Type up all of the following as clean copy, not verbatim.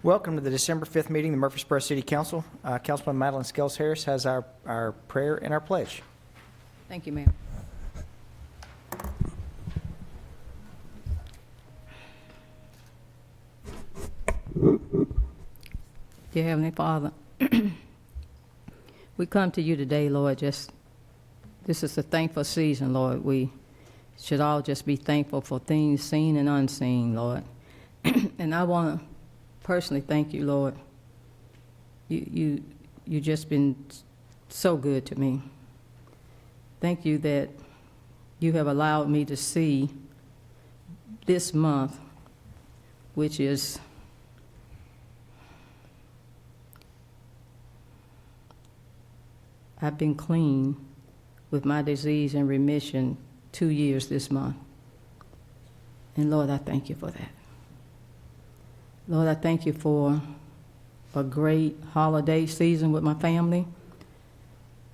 Welcome to the December 5th meeting of the Murfreesboro City Council. Councilman Madeline Scales Harris has our prayer and our pledge. Thank you, Mayor. Dear Heavenly Father, we come to you today, Lord, this is a thankful season, Lord. We should all just be thankful for things seen and unseen, Lord. And I want to personally thank you, Lord. You just been so good to me. Thank you that you have allowed me to see this month, which is I've been clean with my disease and remission 2 years this month. And Lord, I thank you for that. Lord, I thank you for a great holiday season with my family.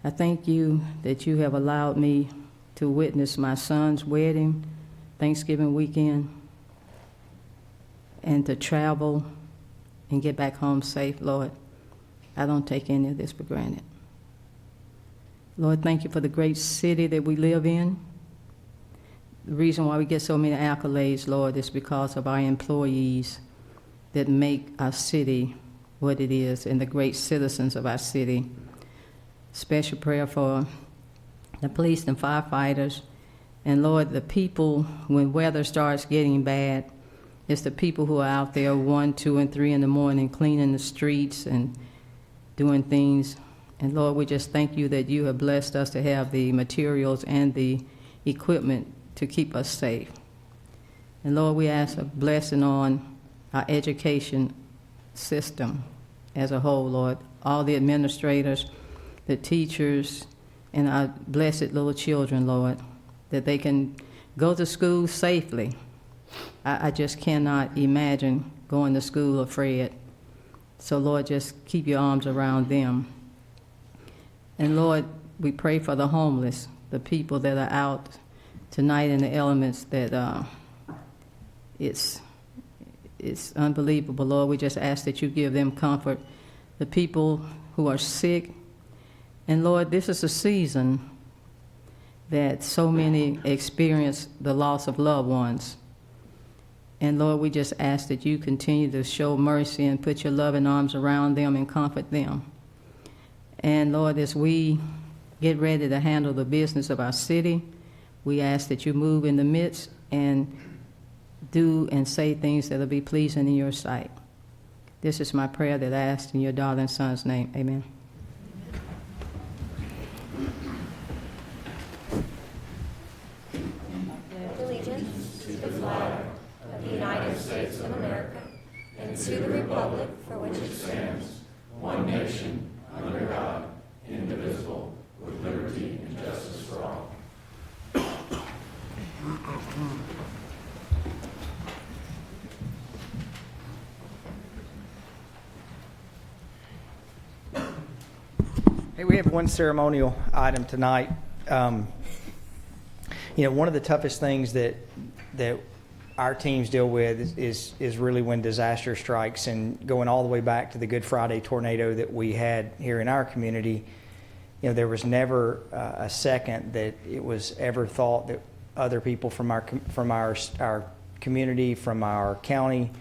I thank you that you have allowed me to witness my son's wedding, Thanksgiving weekend, and to travel and get back home safe, Lord. I don't take any of this for granted. Lord, thank you for the great city that we live in. The reason why we get so many accolades, Lord, is because of our employees that make our city what it is and the great citizens of our city. Special prayer for the police and firefighters. And Lord, the people, when weather starts getting bad, it's the people who are out there 1, 2, and 3 in the morning cleaning the streets and doing things. And Lord, we just thank you that you have blessed us to have the materials and the equipment to keep us safe. And Lord, we ask a blessing on our education system as a whole, Lord. All the administrators, the teachers, and our blessed little children, Lord, that they can go to school safely. I just cannot imagine going to school afraid. So, Lord, just keep your arms around them. And, Lord, we pray for the homeless, the people that are out tonight in the elements that it's unbelievable, Lord. We just ask that you give them comfort. The people who are sick. And, Lord, this is a season that so many experience the loss of loved ones. And, Lord, we just ask that you continue to show mercy and put your loving arms around them and comfort them. And, Lord, as we get ready to handle the business of our city, we ask that you move in the midst and do and say things that will be pleasing in your sight. This is my prayer that I ask in your darling son's name. Amen. Allegiance to the flag of the United States of America and to the republic for which it stands, one nation, under God, indivisible, with liberty and justice for all. Hey, we have one ceremonial item tonight. One of the toughest things that our teams deal with is really when disaster strikes, and going all the way back to the Good Friday tornado that we had here in our community. There was never a second that it was ever thought that other people from our community, from our county,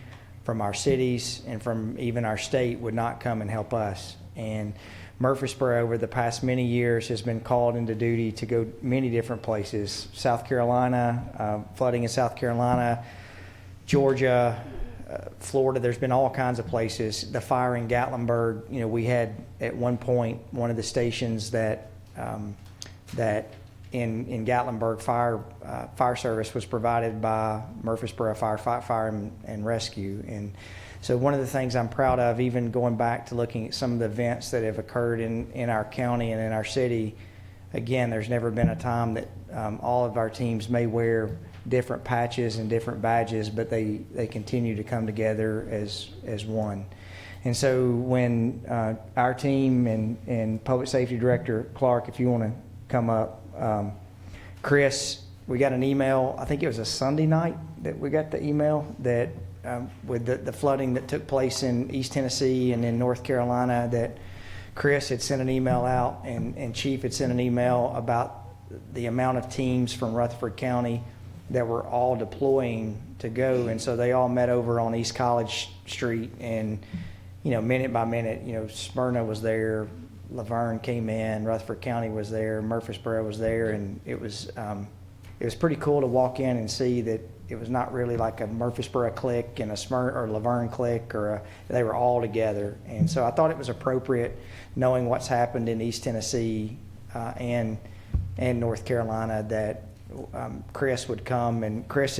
from our cities, and from even our state would not come and help us. And Murfreesboro, over the past many years, has been called into duty to go many different places. South Carolina, flooding in South Carolina, Georgia, Florida. There's been all kinds of places. The fire in Gatlinburg. We had at one point one of the stations that in Gatlinburg fire service was provided by Murfreesboro Fire and Rescue. And so one of the things I'm proud of, even going back to looking at some of the events that have occurred in our county and in our city, again, there's never been a time that all of our teams may wear different patches and different badges, but they continue to come together as one. And so when our team and Public Safety Director Clark, if you want to come up, Chris, we got an email, I think it was a Sunday night that we got the email that with the flooding that took place in East Tennessee and in North Carolina, that Chris had sent an email out and Chief had sent an email about the amount of teams from Rutherford County that were all deploying to go. And so they all met over on East College Street, and, minute by minute, Smyrna was there, Laverne came in, Rutherford County was there, Murfreesboro was there, and it was pretty cool to walk in and see that it was not really like a Murfreesboro clique and a Smyrna or Laverne clique, they were all together. And so I thought it was appropriate, knowing what's happened in East Tennessee and North Carolina, that Chris would come. And Chris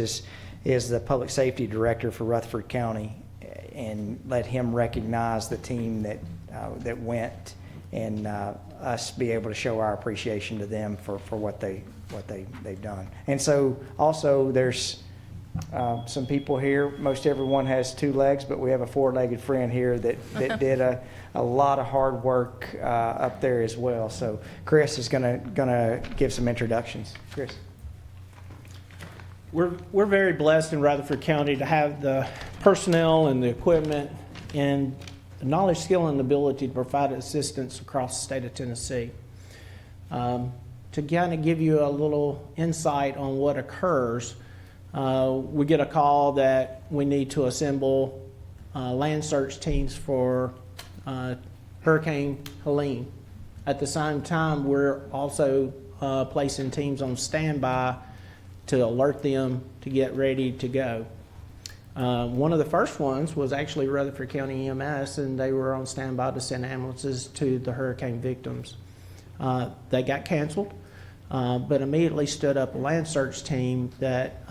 is the public safety director for Rutherford County, and let him recognize the team that went, and us be able to show our appreciation to them for what they've done. And so also there's some people here. Most everyone has two legs, but we have a four-legged friend here that did a lot of hard work up there as well. So Chris is gonna give some introductions. Chris. We're very blessed in Rutherford County to have the personnel and the equipment and the knowledge, skill, and ability to provide assistance across the state of Tennessee. To kind of give you a little insight on what occurs, we get a call that we need to assemble land search teams for Hurricane Helene. At the same time, we're also placing teams on standby to alert them to get ready to go. One of the first ones was actually Rutherford County EMS, and they were on standby to send ambulances to the hurricane victims. They got canceled, but immediately stood up a land search team that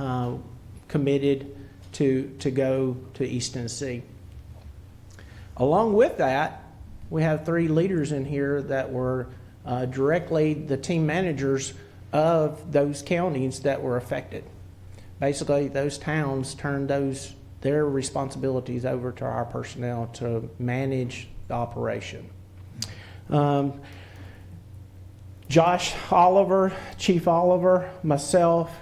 committed to go to East Tennessee. Along with that, we have 3 leaders in here that were directly the team managers of those counties that were affected. Basically, those towns turned their responsibilities over to our personnel to manage the operation. Josh Oliver, Chief Oliver, myself,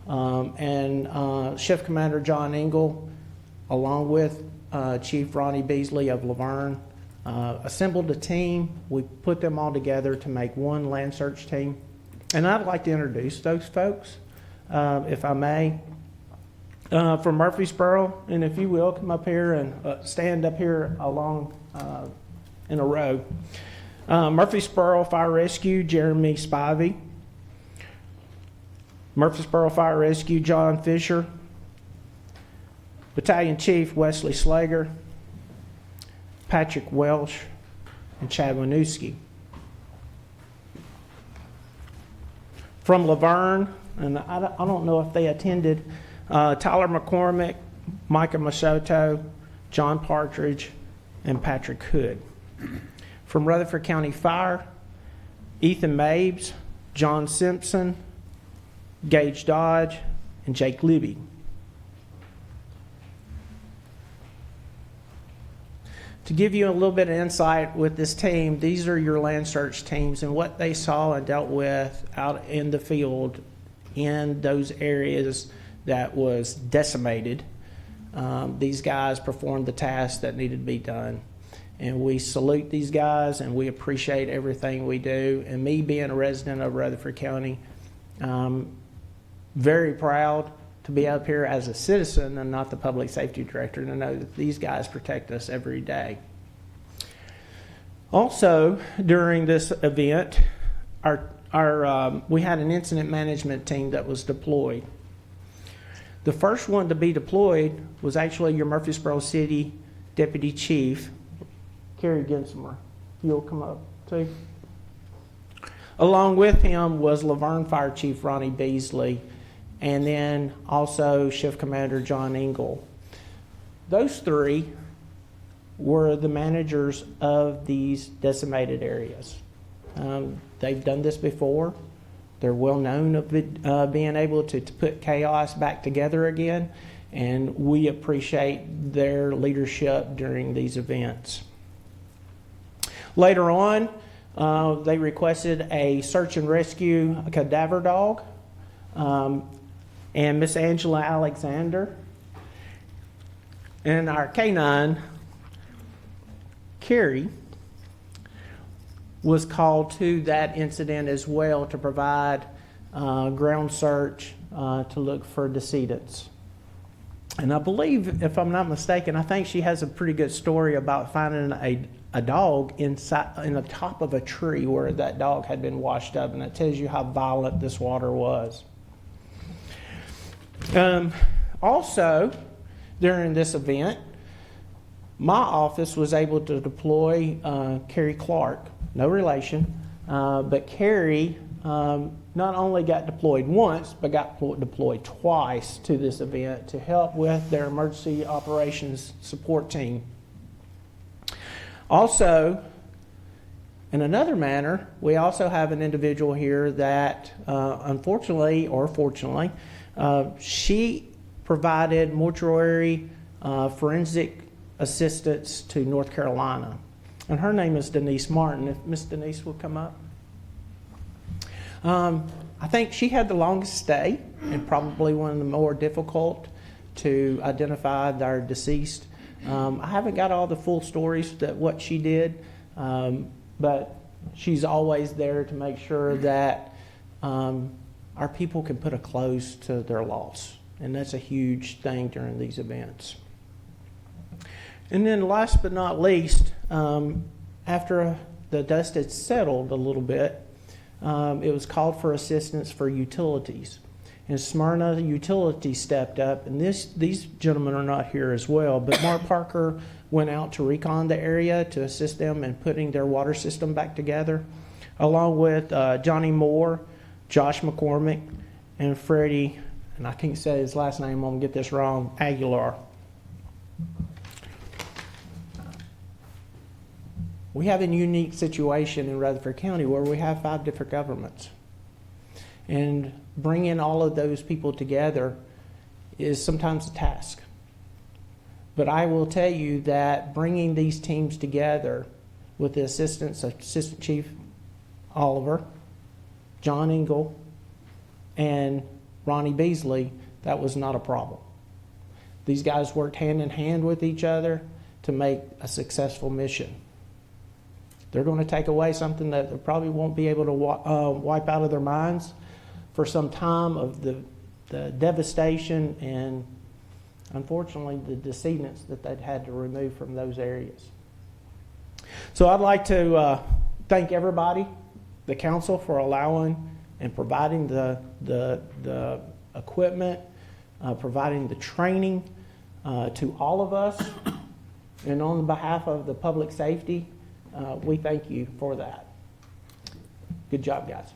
and Shift Commander John Engel, along with Chief Ronnie Beasley of Laverne, assembled a team. We put them all together to make one land search team. And I'd like to introduce those folks, if I may. From Murfreesboro, and if you will, come up here and stand up here along in a row. Murfreesboro Fire Rescue, Jeremy Spivey. Murfreesboro Fire Rescue, John Fisher. Battalion Chief, Wesley Slager. Patrick Welsh, and Chad Winooski. From Laverne, and I don't know if they attended, Tyler McCormick, Micah Masoto, John Partridge, and Patrick Hood. From Rutherford County Fire, Ethan Mabes, John Simpson, Gage Dodge, and Jake Libby. To give you a little bit of insight with this team, these are your land search teams and what they saw and dealt with out in the field in those areas that was decimated. These guys performed the tasks that needed to be done. And we salute these guys, and we appreciate everything we do. And me being a resident of Rutherford County, very proud to be up here as a citizen and not the public safety director, and to know that these guys protect us every day. Also, during this event, we had an incident management team that was deployed. The first one to be deployed was actually your Murfreesboro City Deputy Chief, Kerry Gensimer. You'll come up too. Along with him was Laverne Fire Chief Ronnie Beasley, and then also Shift Commander John Engel. Those 3 were the managers of these decimated areas. They've done this before. They're well known of being able to put chaos back together again, and we appreciate their leadership during these events. Later on, they requested a search and rescue cadaver dog. And Miss Angela Alexander And our K9, Carrie, was called to that incident as well to provide ground search to look for decedents. And I believe, if I'm not mistaken, I think she has a pretty good story about finding a dog in the top of a tree where that dog had been washed up, and it tells you how violent this water was. Also, during this event, my office was able to deploy Carrie Clark, no relation, but Carrie not only got deployed once, but got deployed twice to this event to help with their emergency operations support team. Also, in another manner, we also have an individual here that, unfortunately or fortunately, she provided mortuary forensic assistance to North Carolina. And her name is Denise Martin. If Miss Denise will come up. I think she had the longest stay and probably one of the more difficult to identify their deceased. I haven't got all the full stories that what she did, but she's always there to make sure that our people can put a close to their loss. And that's a huge thing during these events. And then last but not least, after the dust had settled a little bit, it was called for assistance for utilities. And Smyrna Utilities stepped up, and these gentlemen are not here as well, but Mark Parker went out to recon the area to assist them in putting their water system back together, along with Johnny Moore, Josh McCormick, and Freddie, and I can't say his last name, I'm going to get this wrong, Aguilar. We have a unique situation in Rutherford County where we have 5 different governments. And bringing all of those people together is sometimes a task. But I will tell you that bringing these teams together with the assistance of Assistant Chief Oliver, John Engel, and Ronnie Beasley, that was not a problem. These guys worked hand in hand with each other to make a successful mission. They're going to take away something that they probably won't be able to wipe out of their minds for some time of the devastation and, unfortunately, the decedents that they'd had to remove from those areas. So I'd like to thank everybody, the council, for allowing and providing the equipment, providing the training to all of us. And on behalf of the public safety, we thank you for that. Good job, guys.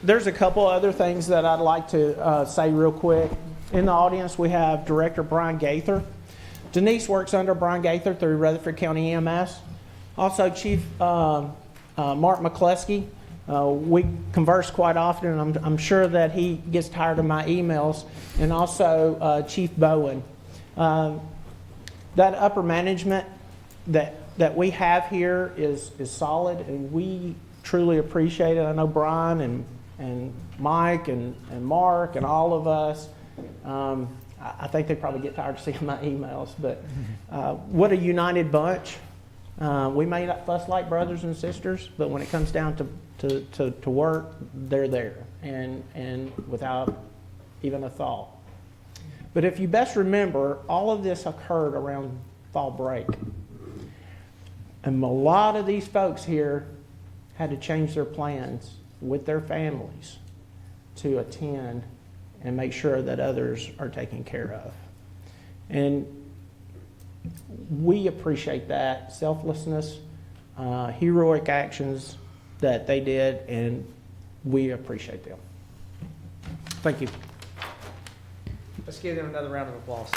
There's a couple other things that I'd like to say real quick. In the audience, we have Director Brian Gaither. Denise works under Brian Gaither through Rutherford County EMS. Also, Chief Mark McCluskey. We converse quite often, and I'm sure that he gets tired of my emails. And also Chief Bowen. That upper management that we have here is solid, and we truly appreciate it. I know Brian and Mike and Mark and all of us. I think they probably get tired of seeing my emails, but what a united bunch. We may not fuss like brothers and sisters, but when it comes down to work, they're there and without even a thought. But if you best remember, all of this occurred around fall break. And a lot of these folks here had to change their plans with their families to attend and make sure that others are taken care of. And we appreciate that selflessness, heroic actions that they did, and we appreciate them. Thank you. Let's give them another round of applause.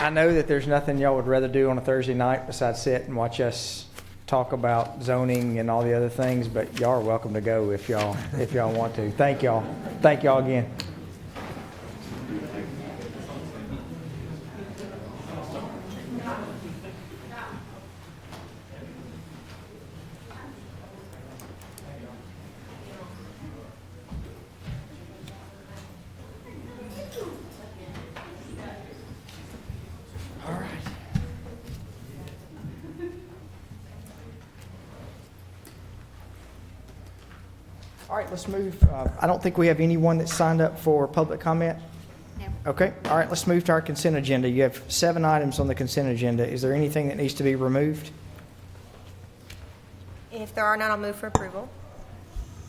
I know that there's nothing y'all would rather do on a Thursday night besides sit and watch us talk about zoning and all the other things, but y'all are welcome to go if y'all want to. Thank y'all. Thank y'all again. All right, let's move. I don't think we have anyone that signed up for public comment. No. Okay, all right, let's move to our consent agenda. You have 7 items on the consent agenda. Is there anything that needs to be removed? If there are none, I'll move for approval.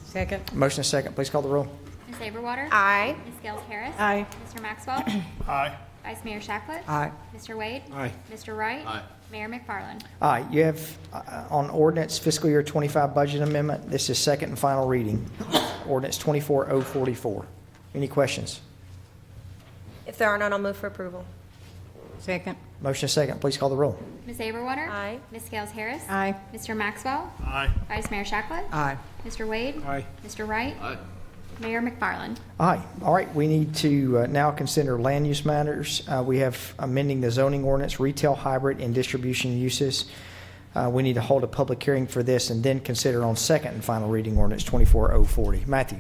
Second. Motion is second. Please call the roll. Ms. Aberwater? Aye. Ms. Gales Harris? Aye. Mr. Maxwell? Aye. Vice Mayor Shacklet? Aye. Mr. Wade? Aye. Mr. Wright? Aye. Mayor McFarland? Aye. You have on ordinance fiscal year 25 budget amendment. This is second and final reading. Ordinance 24044. Any questions? If there are none, I'll move for approval. Second. Motion is second. Please call the roll. Ms. Aberwater? Aye. Ms. Gales Harris? Aye. Mr. Maxwell? Aye. Vice Mayor Shacklet? Aye. Mr. Wade? Aye. Mr. Wright? Aye. Mayor McFarland? Aye. All right, we need to now consider land use matters. We have amending the zoning ordinance, retail, hybrid, and distribution uses. We need to hold a public hearing for this and then consider on second and final reading ordinance 24040. Matthew.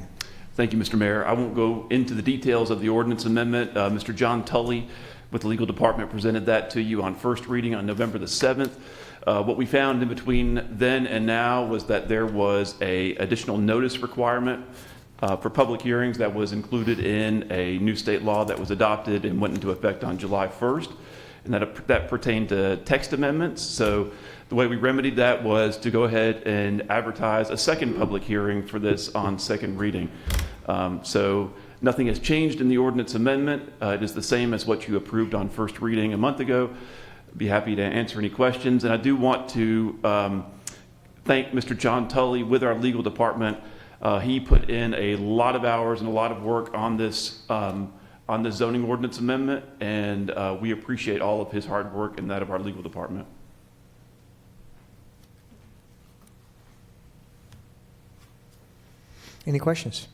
Thank you, Mr. Mayor. I won't go into the details of the ordinance amendment. Mr. John Tully with the legal department presented that to you on first reading on November the 7th. What we found in between then and now was that there was a additional notice requirement for public hearings that was included in a new state law that was adopted and went into effect on July 1st, and that pertained to text amendments. So the way we remedied that was to go ahead and advertise a second public hearing for this on second reading. So nothing has changed in the ordinance amendment. It is the same as what you approved on first reading a month ago. Be happy to answer any questions. And I do want to thank Mr. John Tully with our legal department. He put in a lot of hours and a lot of work on this zoning ordinance amendment, and we appreciate all of his hard work and that of our legal department. Any questions?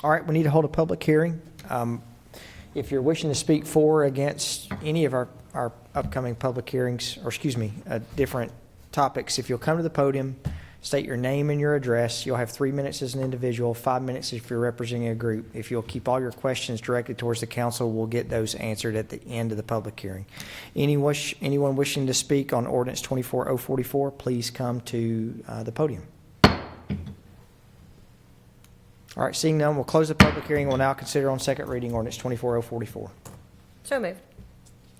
All right, we need to hold a public hearing. If you're wishing to speak for or against any of our upcoming public hearings, or different topics, if you'll come to the podium, state your name and your address. You'll have 3 minutes as an individual, 5 minutes if you're representing a group. If you'll keep all your questions directed towards the council, we'll get those answered at the end of the public hearing. Anyone wishing to speak on ordinance 24044, please come to the podium. All right, seeing none, we'll close the public hearing. We'll now consider on second reading ordinance 24044. So moved.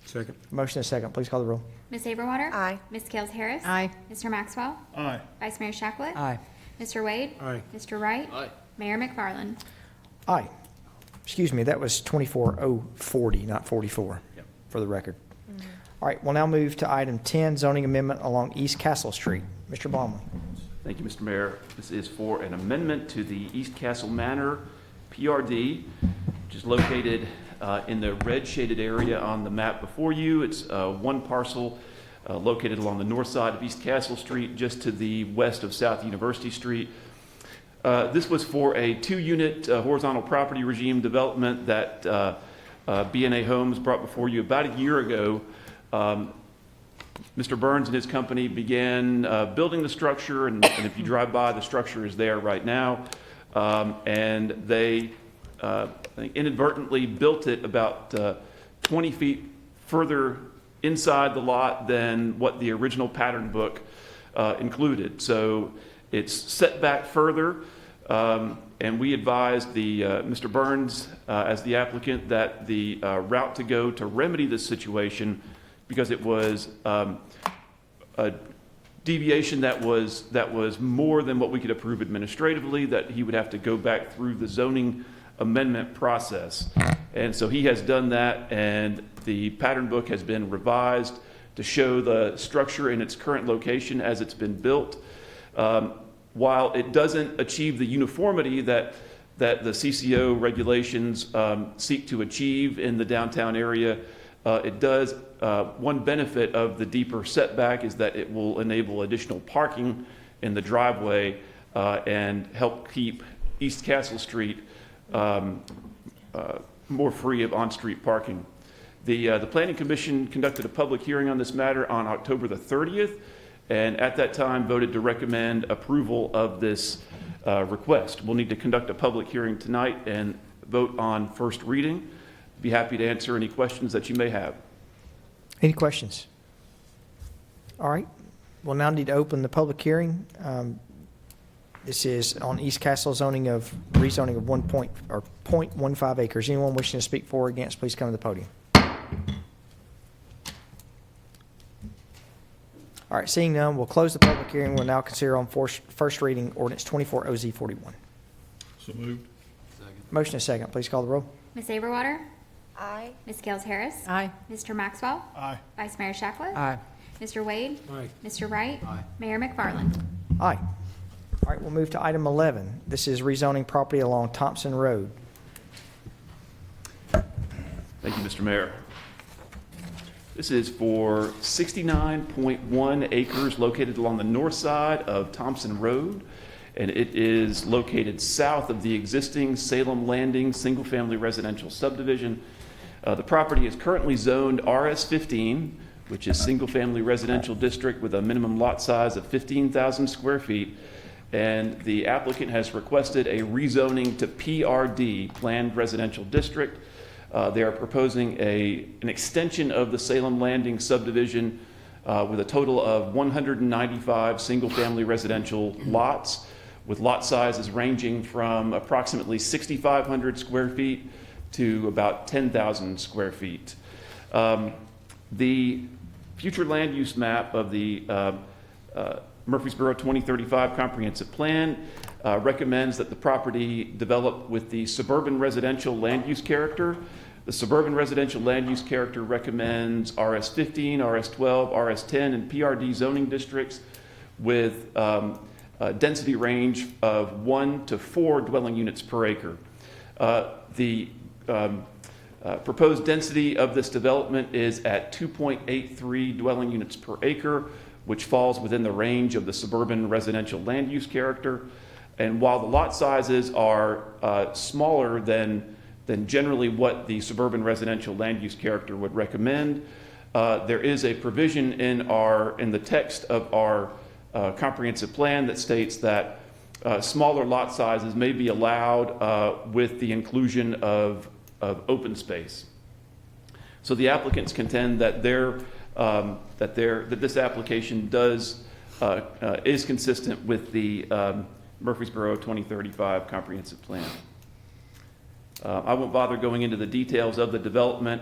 Second. Motion is second. Please call the roll. Ms. Aberwater? Aye. Ms. Gales Harris? Aye. Mr. Maxwell? Aye. Vice Mayor Shacklet? Aye. Mr. Wade? Aye. Mr. Wright? Aye. Mayor McFarland? Aye. Excuse me, that was 24040, not 44, for the record. All right, we'll now move to item 10, zoning amendment along East Castle Street. Mr. Baumlin. Thank you, Mr. Mayor. This is for an amendment to the East Castle Manor PRD, which is located in the red shaded area on the map before you. It's one parcel located along the north side of East Castle Street, just to the west of South University Street. This was for a 2-unit horizontal property regime development that B&A Homes brought before you about a year ago. Mr. Burns and his company began building the structure, and if you drive by, the structure is there right now. And they I think inadvertently built it about 20 feet further inside the lot than what the original pattern book included. So it's set back further, and we advised Mr. Burns as the applicant that the route to go to remedy this situation, because it was a deviation that was more than what we could approve administratively, that he would have to go back through the zoning amendment process. And so he has done that, and the pattern book has been revised to show the structure in its current location as it's been built. While it doesn't achieve the uniformity that the CCO regulations seek to achieve in the downtown area, It does, one benefit of the deeper setback is that it will enable additional parking in the driveway and help keep East Castle Street more free of on-street parking. The Planning Commission conducted a public hearing on this matter on October the 30th, and at that time voted to recommend approval of this request. We'll need to conduct a public hearing tonight and vote on first reading. Be happy to answer any questions that you may have. Any questions? All right, we'll now need to open the public hearing. This is on East Castle rezoning of 0.15 acres. Anyone wishing to speak for or against, please come to the podium. All right, seeing none, we'll close the public hearing. We'll now consider on first reading ordinance 24 OZ 41. So moved. Motion is second. Please call the roll. Ms. Aberwater, Aye. Ms. Gales Harris, Aye. Mr. Maxwell, Aye. Vice Mayor Shacklet, Aye. Mr. Wade, Aye. Mr. Wright, Aye. Mayor McFarland. Aye. All right, we'll move to item 11. This is rezoning property along Thompson Road. Thank you, Mr. Mayor. This is for 69.1 acres located along the north side of Thompson Road, and it is located south of the existing Salem Landing single-family residential subdivision. The property is currently zoned RS15, which is single-family residential district with a minimum lot size of 15,000 square feet, and the applicant has requested a rezoning to PRD, Planned Residential District. They are proposing an extension of the Salem Landing subdivision with a total of 195 single-family residential lots, with lot sizes ranging from approximately 6,500 square feet to about 10,000 square feet. The future land use map of the Murfreesboro 2035 Comprehensive Plan recommends that the property develop with the suburban residential land use character. The suburban residential land use character recommends RS15, RS12, RS10, and PRD zoning districts with a density range of 1 to 4 dwelling units per acre. The proposed density of this development is at 2.83 dwelling units per acre, which falls within the range of the suburban residential land use character. And while the lot sizes are smaller than generally what the suburban residential land use character would recommend, there is a provision in the text of our comprehensive plan that states that smaller lot sizes may be allowed with the inclusion of open space. So the applicants contend that this application is consistent with the Murfreesboro 2035 Comprehensive Plan. I won't bother going into the details of the development,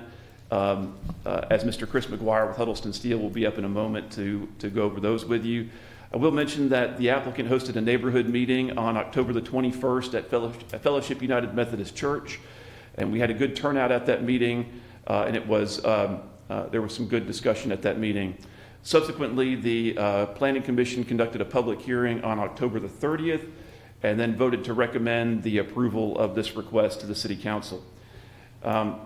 as Mr. Chris McGuire with Huddleston Steel will be up in a moment to go over those with you. I will mention that the applicant hosted a neighborhood meeting on October the 21st at Fellowship United Methodist Church, and we had a good turnout at that meeting, and there was some good discussion at that meeting. Subsequently, the Planning Commission conducted a public hearing on October the 30th, and then voted to recommend the approval of this request to the City Council. So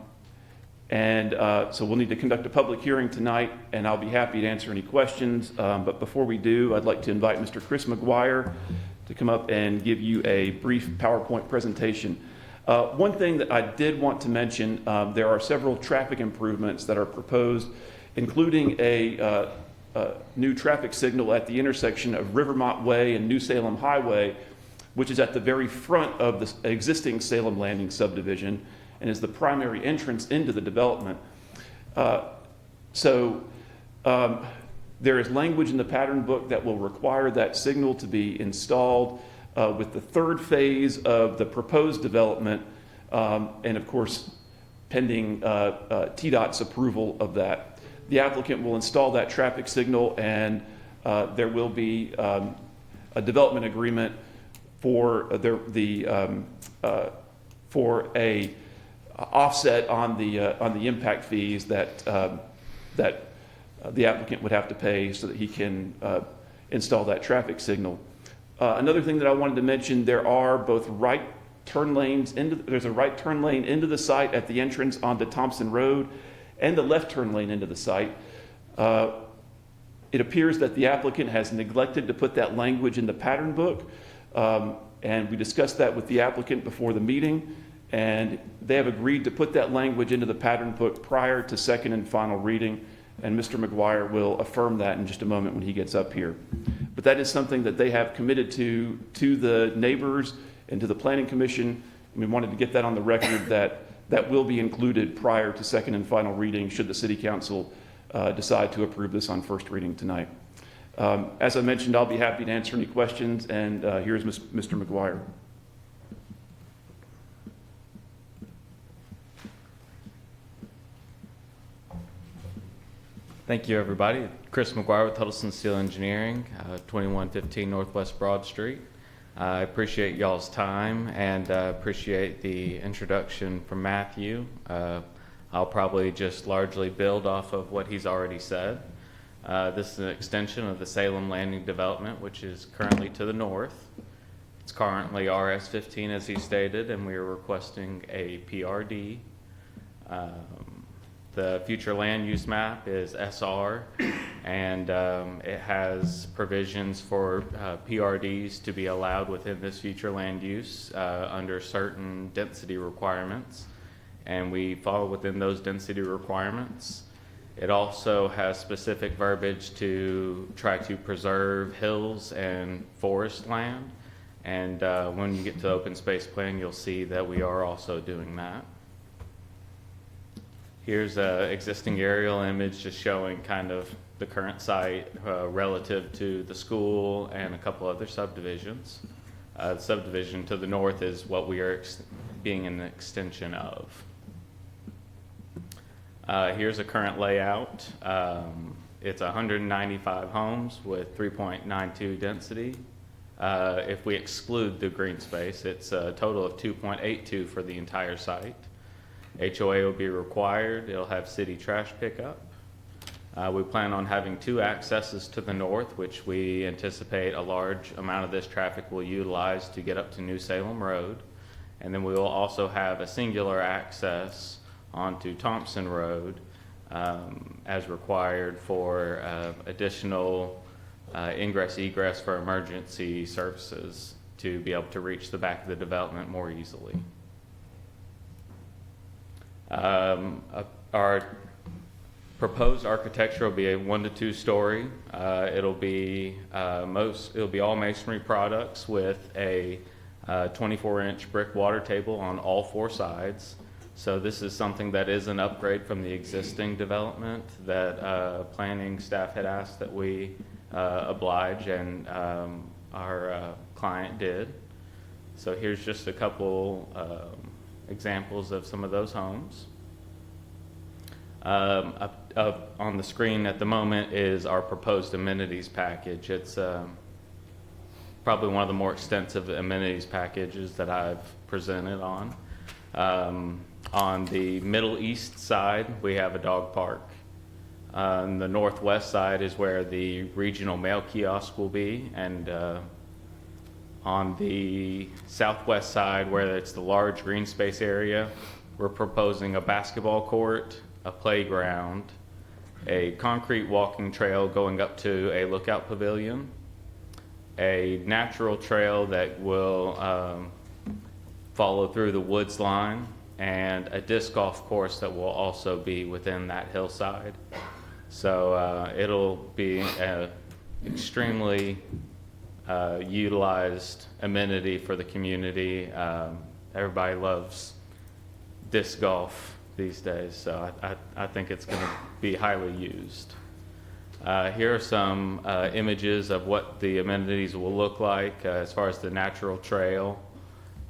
we'll need to conduct a public hearing tonight, and I'll be happy to answer any questions. But before we do, I'd like to invite Mr. Chris McGuire to come up and give you a brief PowerPoint presentation. One thing that I did want to mention, there are several traffic improvements that are proposed, including a new traffic signal at the intersection of Rivermont Way and New Salem Highway, which is at the very front of the existing Salem Landing subdivision and is the primary entrance into the development. There is language in the pattern book that will require that signal to be installed with the third phase of the proposed development, and of course, pending TDOT's approval of that. The applicant will install that traffic signal, and there will be a development agreement for for a offset on the impact fees that the applicant would have to pay so that he can install that traffic signal. Another thing that I wanted to mention: there are both right turn lanes there's a right turn lane into the site at the entrance onto Thompson Road, and the left turn lane into the site. It appears that the applicant has neglected to put that language in the pattern book, and we discussed that with the applicant before the meeting, and they have agreed to put that language into the pattern book prior to second and final reading, and Mr. McGuire will affirm that in just a moment when he gets up here. But that is something that they have committed to the neighbors and to the Planning Commission, and we wanted to get that on the record that will be included prior to second and final reading should the City Council decide to approve this on first reading tonight. As I mentioned, I'll be happy to answer any questions, and here's Mr. McGuire. Thank you, everybody. Chris McGuire with Huddleston Steel Engineering, 2115 Northwest Broad Street. I appreciate y'all's time and appreciate the introduction from Matthew. I'll probably just largely build off of what he's already said. This is an extension of the Salem Landing development, which is currently to the north. It's currently RS-15, as he stated, and we are requesting a PRD. The future land use map is SR, and it has provisions for PRDs to be allowed within this future land use under certain density requirements, and we fall within those density requirements. It also has specific verbiage to try to preserve hills and forest land, and when you get to the open space plan, you'll see that we are also doing that. Here's an existing aerial image just showing kind of the current site relative to the school and a couple other subdivisions. The subdivision to the north is what we are being an extension of. Here's a current layout. It's 195 homes with 3.92 density. If we exclude the green space, it's a total of 2.82 for the entire site. HOA will be required. It'll have city trash pickup. We plan on having 2 accesses to the north, which we anticipate a large amount of this traffic will utilize to get up to New Salem Road. And then we will also have a singular access onto Thompson Road as required for additional ingress-egress for emergency services to be able to reach the back of the development more easily. Our proposed architecture will be a 1 to 2 story. It'll be all masonry products with a 24-inch brick water table on all 4 sides. So this is something that is an upgrade from the existing development that planning staff had asked that we oblige, and our client did. So here's just a couple examples of some of those homes. Up on the screen at the moment is our proposed amenities package. It's probably one of the more extensive amenities packages that I've presented on. On the middle east side, we have a dog park. On the northwest side is where the regional mail kiosk will be, and on the southwest side, where it's the large green space area, we're proposing a basketball court, a playground, a concrete walking trail going up to a lookout pavilion, a natural trail that will follow through the woods line, and a disc golf course that will also be within that hillside. So it'll be an extremely utilized amenity for the community. Everybody loves disc golf these days, so I think it's going to be highly used. Here are some images of what the amenities will look like as far as the natural trail,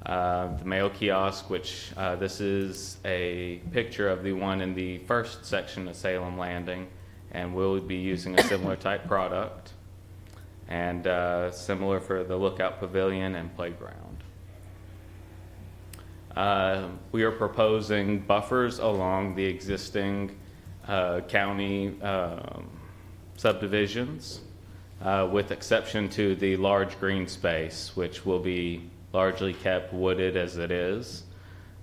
the mail kiosk, which this is a picture of the one in the first section of Salem Landing, and we'll be using a similar type product, and similar for the lookout pavilion and playground. We are proposing buffers along the existing county subdivisions, with exception to the large green space, which will be largely kept wooded as it is.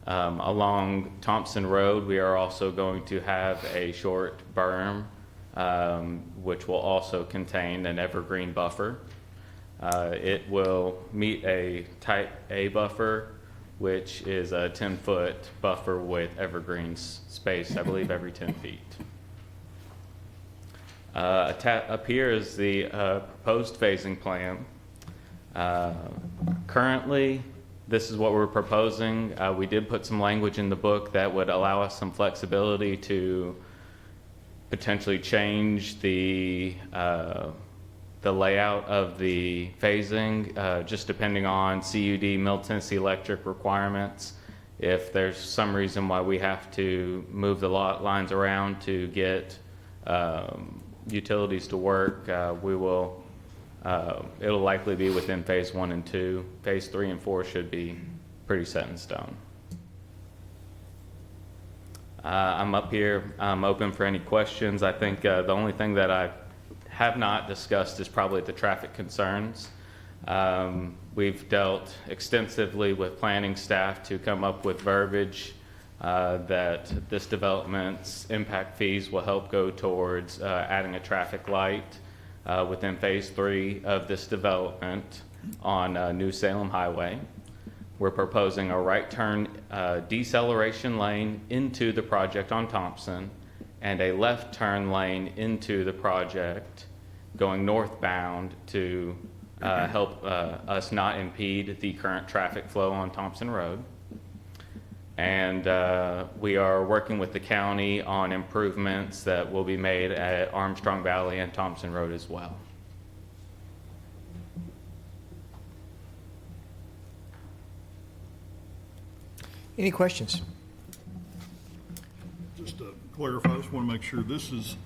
Along Thompson Road, we are also going to have a short berm, which will also contain an evergreen buffer. It will meet a type A buffer, which is a 10-foot buffer with evergreens spaced, I believe, every 10 feet. Up here is the proposed phasing plan. Currently, this is what we're proposing. We did put some language in the book that would allow us some flexibility to potentially change the layout of the phasing, just depending on CUD, Middle Tennessee Electric requirements. If there's some reason why we have to move the lot lines around to get utilities to work, we will. It'll likely be within phase 1 and 2. Phase 3 and 4 should be pretty set in stone. I'm up here. I'm open for any questions. I think the only thing that I have not discussed is probably the traffic concerns. We've dealt extensively with planning staff to come up with verbiage that this development's impact fees will help go towards adding a traffic light within phase 3 of this development on New Salem Highway. We're proposing a right turn deceleration lane into the project on Thompson and a left turn lane into the project going northbound to help us not impede the current traffic flow on Thompson Road. And we are working with the county on improvements that will be made at Armstrong Valley and Thompson Road as well. Any questions? Just to clarify, I just want to make sure this is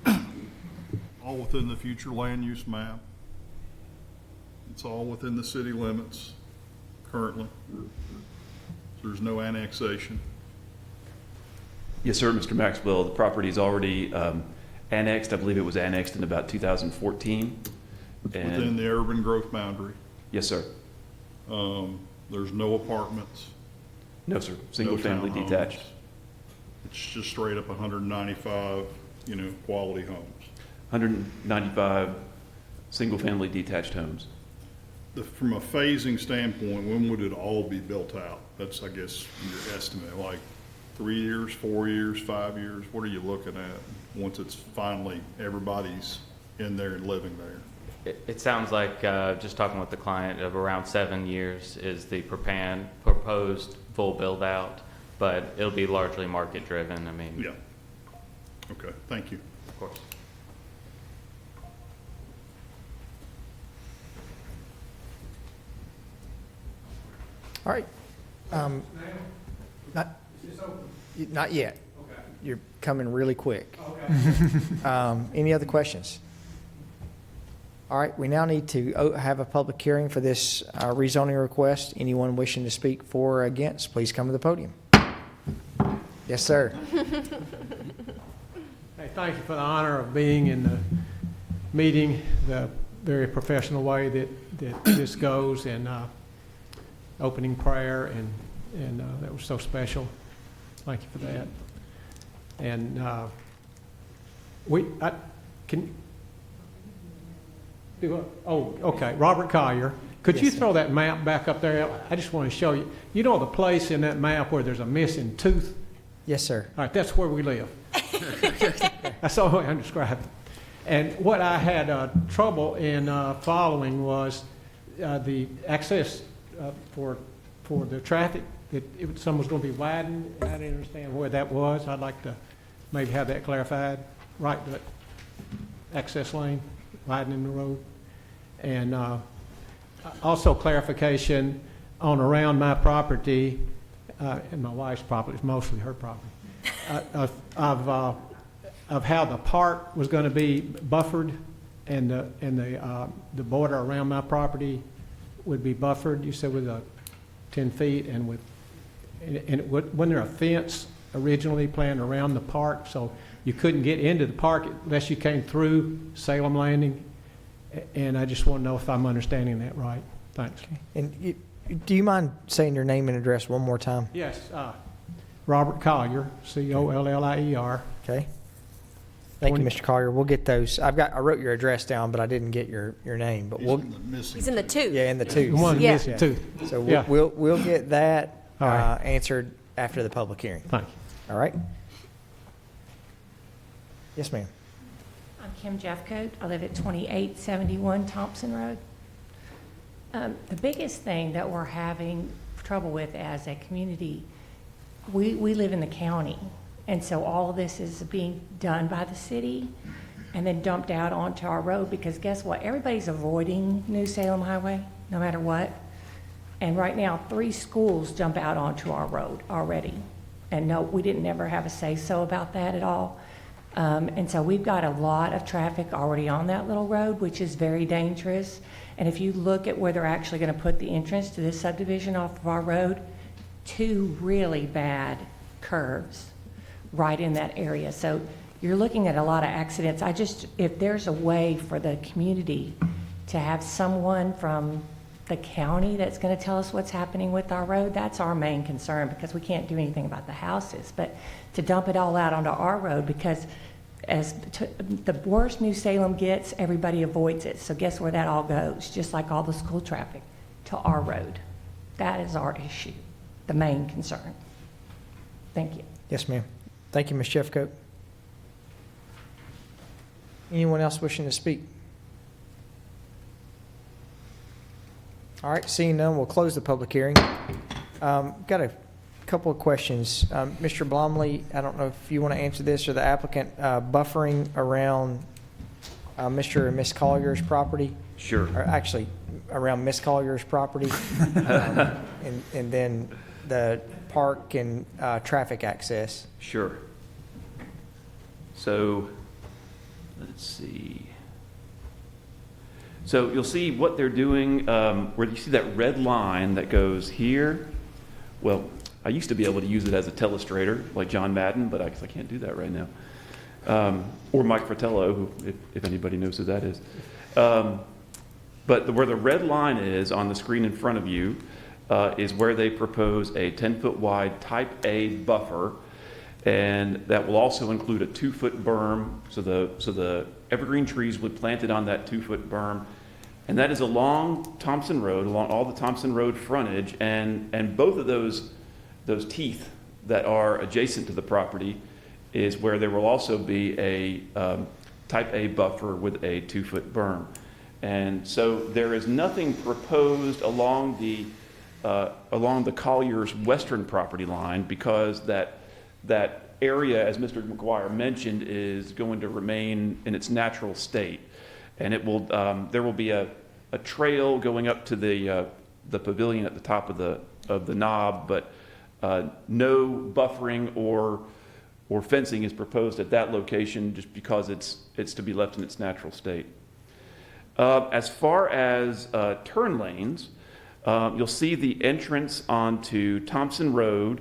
all within the future land use map. It's all within the city limits currently. There's no annexation. Yes, sir, Mr. Maxwell. The property is already annexed. I believe it was annexed in about 2014. Within the urban growth boundary. Yes, sir. There's no apartments. No, sir. Single no family townhomes. detached. It's just straight up 195, quality homes. 195 single family detached homes. From a phasing standpoint, when would it all be built out? That's, I guess, your estimate, like 3 years, 4 years, 5 years? What are you looking at once it's finally, everybody's in there and living there? It sounds like, just talking with the client, of around 7 years is the proposed full build out, but it'll be largely market driven. I mean, Yeah. Okay, thank you. of course. All right. Not yet. You're coming really quick. Any other questions? All right, we now need to have a public hearing for this rezoning request. Anyone wishing to speak for or against, please come to the podium. Yes, sir. Hey, thank you for the honor of being in the meeting, the very professional way that this goes, and opening prayer, and that was so special. Thank you for that. And okay, Robert Collier. Could you throw that map back up there? I just want to show you. You know the place in that map where there's a missing tooth? Yes, sir. All right, that's where we live. That's the only way I can describe it. And what I had trouble in following was the access for the traffic. Some was going to be widened, and I didn't understand where that was. I'd like to maybe have that clarified. Right, the access lane, widening the road. And also clarification on around my property, and my wife's property, it's mostly her property, of how the park was going to be buffered, and the border around my property would be buffered. You said with 10 feet, and wasn't there a fence originally planned around the park, so you couldn't get into the park unless you came through Salem Landing? And I just want to know if I'm understanding that right. Thanks. And do you mind saying your name and address one more time? Yes, Robert Collier, Collier. Okay. Thank you, 20 Mr. Collier. We'll get those. I wrote your address down, but I didn't get your name, but He's we'll, in the missing. He's in the two. yeah, in the The two. one Yeah. missing too. So Yeah. we'll get that All right. answered after the public hearing. Thank you. All right? Yes, ma'am. I'm Kim Jeffcoat. I live at 2871 Thompson Road. The biggest thing that we're having trouble with as a community, we live in the county, and so all of this is being done by the city and then dumped out onto our road, because guess what? Everybody's avoiding New Salem Highway, no matter what. And right now, 3 schools jump out onto our road already. And no, we didn't ever have a say-so about that at all. And so we've got a lot of traffic already on that little road, which is very dangerous. And if you look at where they're actually going to put the entrance to this subdivision off of our road, 2 really bad curves right in that area. So you're looking at a lot of accidents. If there's a way for the community to have someone from the county that's going to tell us what's happening with our road, that's our main concern, because we can't do anything about the houses. But to dump it all out onto our road, because the worse New Salem gets, everybody avoids it. So guess where that all goes? Just like all the school traffic, to our road. That is our issue, the main concern. Thank you. Yes, ma'am. Thank you, Ms. Jeffcoat. Anyone else wishing to speak? All right, seeing none, we'll close the public hearing. Got a couple of questions. Mr. Blomley, I don't know if you want to answer this, or the applicant, buffering around Mr. and Ms. Collier's property, Sure. or actually around Ms. Collier's property, and then the park and traffic access. Sure. So, let's see. So you'll see what they're doing, where you see that red line that goes here. Well, I used to be able to use it as a telestrator, like John Madden, but I guess I can't do that right now. Or Mike Fratello, who, if anybody knows who that is. But where the red line is on the screen in front of you is where they propose a 10-foot wide Type A buffer, and that will also include a 2-foot berm. So the evergreen trees would be planted on that 2-foot berm, and that is along Thompson Road, along all the Thompson Road frontage, and both of those teeth that are adjacent to the property is where there will also be a Type A buffer with a 2-foot berm. And so there is nothing proposed along the Collier's western property line, because that area, as Mr. McGuire mentioned, is going to remain in its natural state, and it will there will be a trail going up to the pavilion at the top of the knob, but no buffering or fencing is proposed at that location, just because it's to be left in its natural state. As far as turn lanes, you'll see the entrance onto Thompson Road,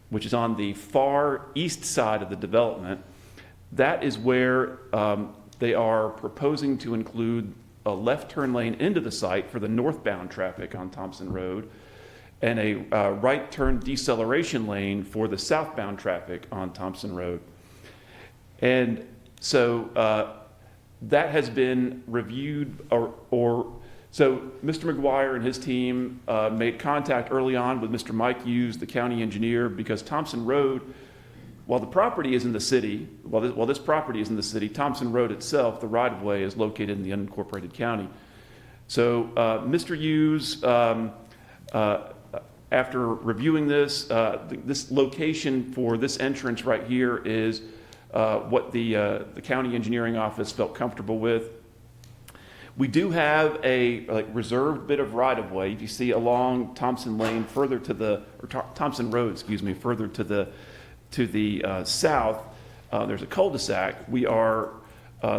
which is on the far east side of the development. That is where they are proposing to include a left turn lane into the site for the northbound traffic on Thompson Road, and a right turn deceleration lane for the southbound traffic on Thompson Road. And so that has been reviewed, so Mr. McGuire and his team made contact early on with Mr. Mike Hughes, the county engineer, because Thompson Road, while the property is in the city, while this property is in the city, Thompson Road itself, the right-of-way, is located in the unincorporated county. So Mr. Hughes, after reviewing this, this location for this entrance right here is what the county engineering office felt comfortable with. We do have a reserved bit of right-of-way. If you see along Thompson Lane further to the, or Thompson Road, excuse me, further to the south, there's a cul-de-sac. We are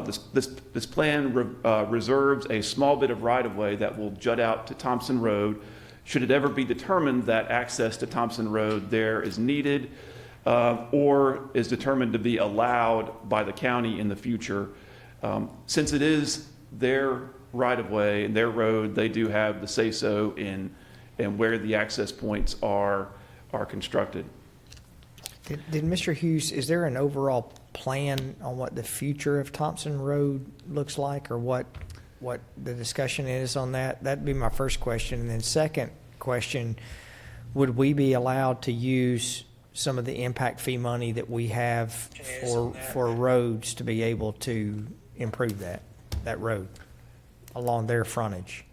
this plan reserves a small bit of right-of-way that will jut out to Thompson Road. Should it ever be determined that access to Thompson Road there is needed, or is determined to be allowed by the county in the future, since it is their right-of-way and their road, they do have the say-so in where the access points are constructed. Did Mr. Hughes, is there an overall plan on what the future of Thompson Road looks like, or what the discussion is on that? That'd be my first question. And then second question, would we be allowed to use some of the impact fee money that we have for roads to be able to improve that road along their frontage?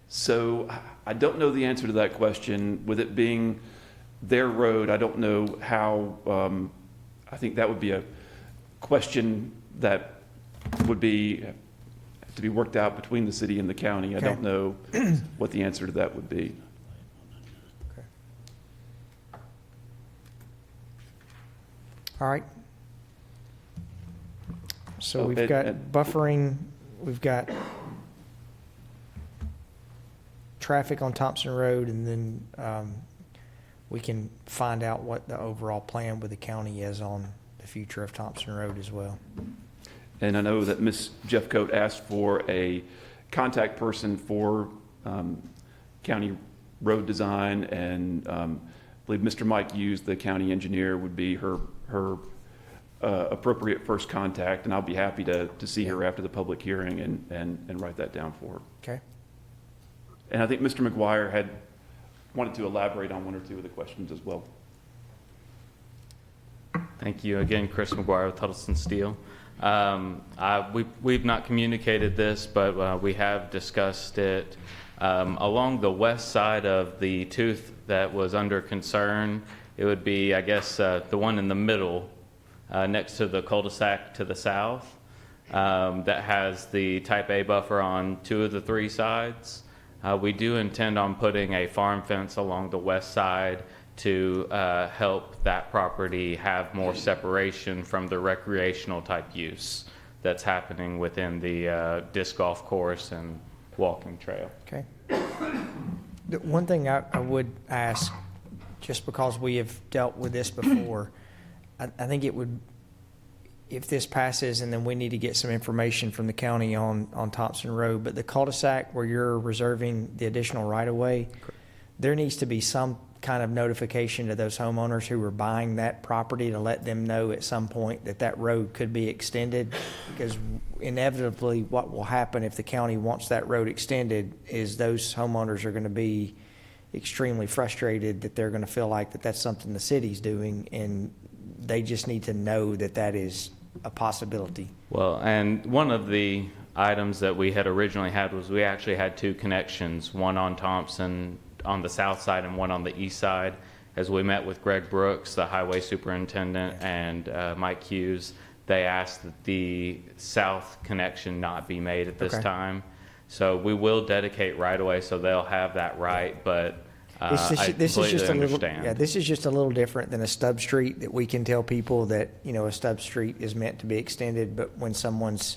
So I don't know the answer to that question. With it being their road, I don't know how, I think that would be a question that would be to be worked out between the city and the county. I Okay. don't know what the answer to that would be. Okay. All right. So Oh, we've got and- buffering, we've got traffic on Thompson Road, and then we can find out what the overall plan with the county is on the future of Thompson Road as well. And I know that Ms. Jeffcoat asked for a contact person for county road design, and I believe Mr. Mike Hughes, the county engineer, would be her appropriate first contact, and I'll be happy to see her after the public hearing and write that down for her. Okay. And I think Mr. McGuire had wanted to elaborate on one or two of the questions as well. Thank you again, Chris McGuire with Huddleston Steel. We've not communicated this, but we have discussed it. Along the west side of the tooth that was under concern, it would be, I guess, the one in the middle, next to the cul-de-sac to the south, that has the type A buffer on 2 of the 3 sides. We do intend on putting a farm fence along the west side to help that property have more separation from the recreational type use that's happening within the disc golf course and walking trail. Okay. The one thing I would ask, just because we have dealt with this before, I think it would, if this passes, and then we need to get some information from the county on Thompson Road, but the cul-de-sac where you're reserving the additional right-of-way, there needs to be some kind of notification to those homeowners who are buying that property to let them know at some point that that road could be extended, because inevitably what will happen if the county wants that road extended is those homeowners are going to be extremely frustrated that they're going to feel like that that's something the city's doing, and they just need to know that that is a possibility. Well, and one of the items that we had originally had was we actually had 2 connections, one on Thompson on the south side and one on the east side. As we met with Greg Brooks, the highway superintendent, and Mike Hughes, they asked that the south connection not be made at this Okay. time. So we will dedicate right away, so they'll have that right, but I completely understand. This is just a little different than a stub street that we can tell people that, a stub street is meant to be extended, but when someone's,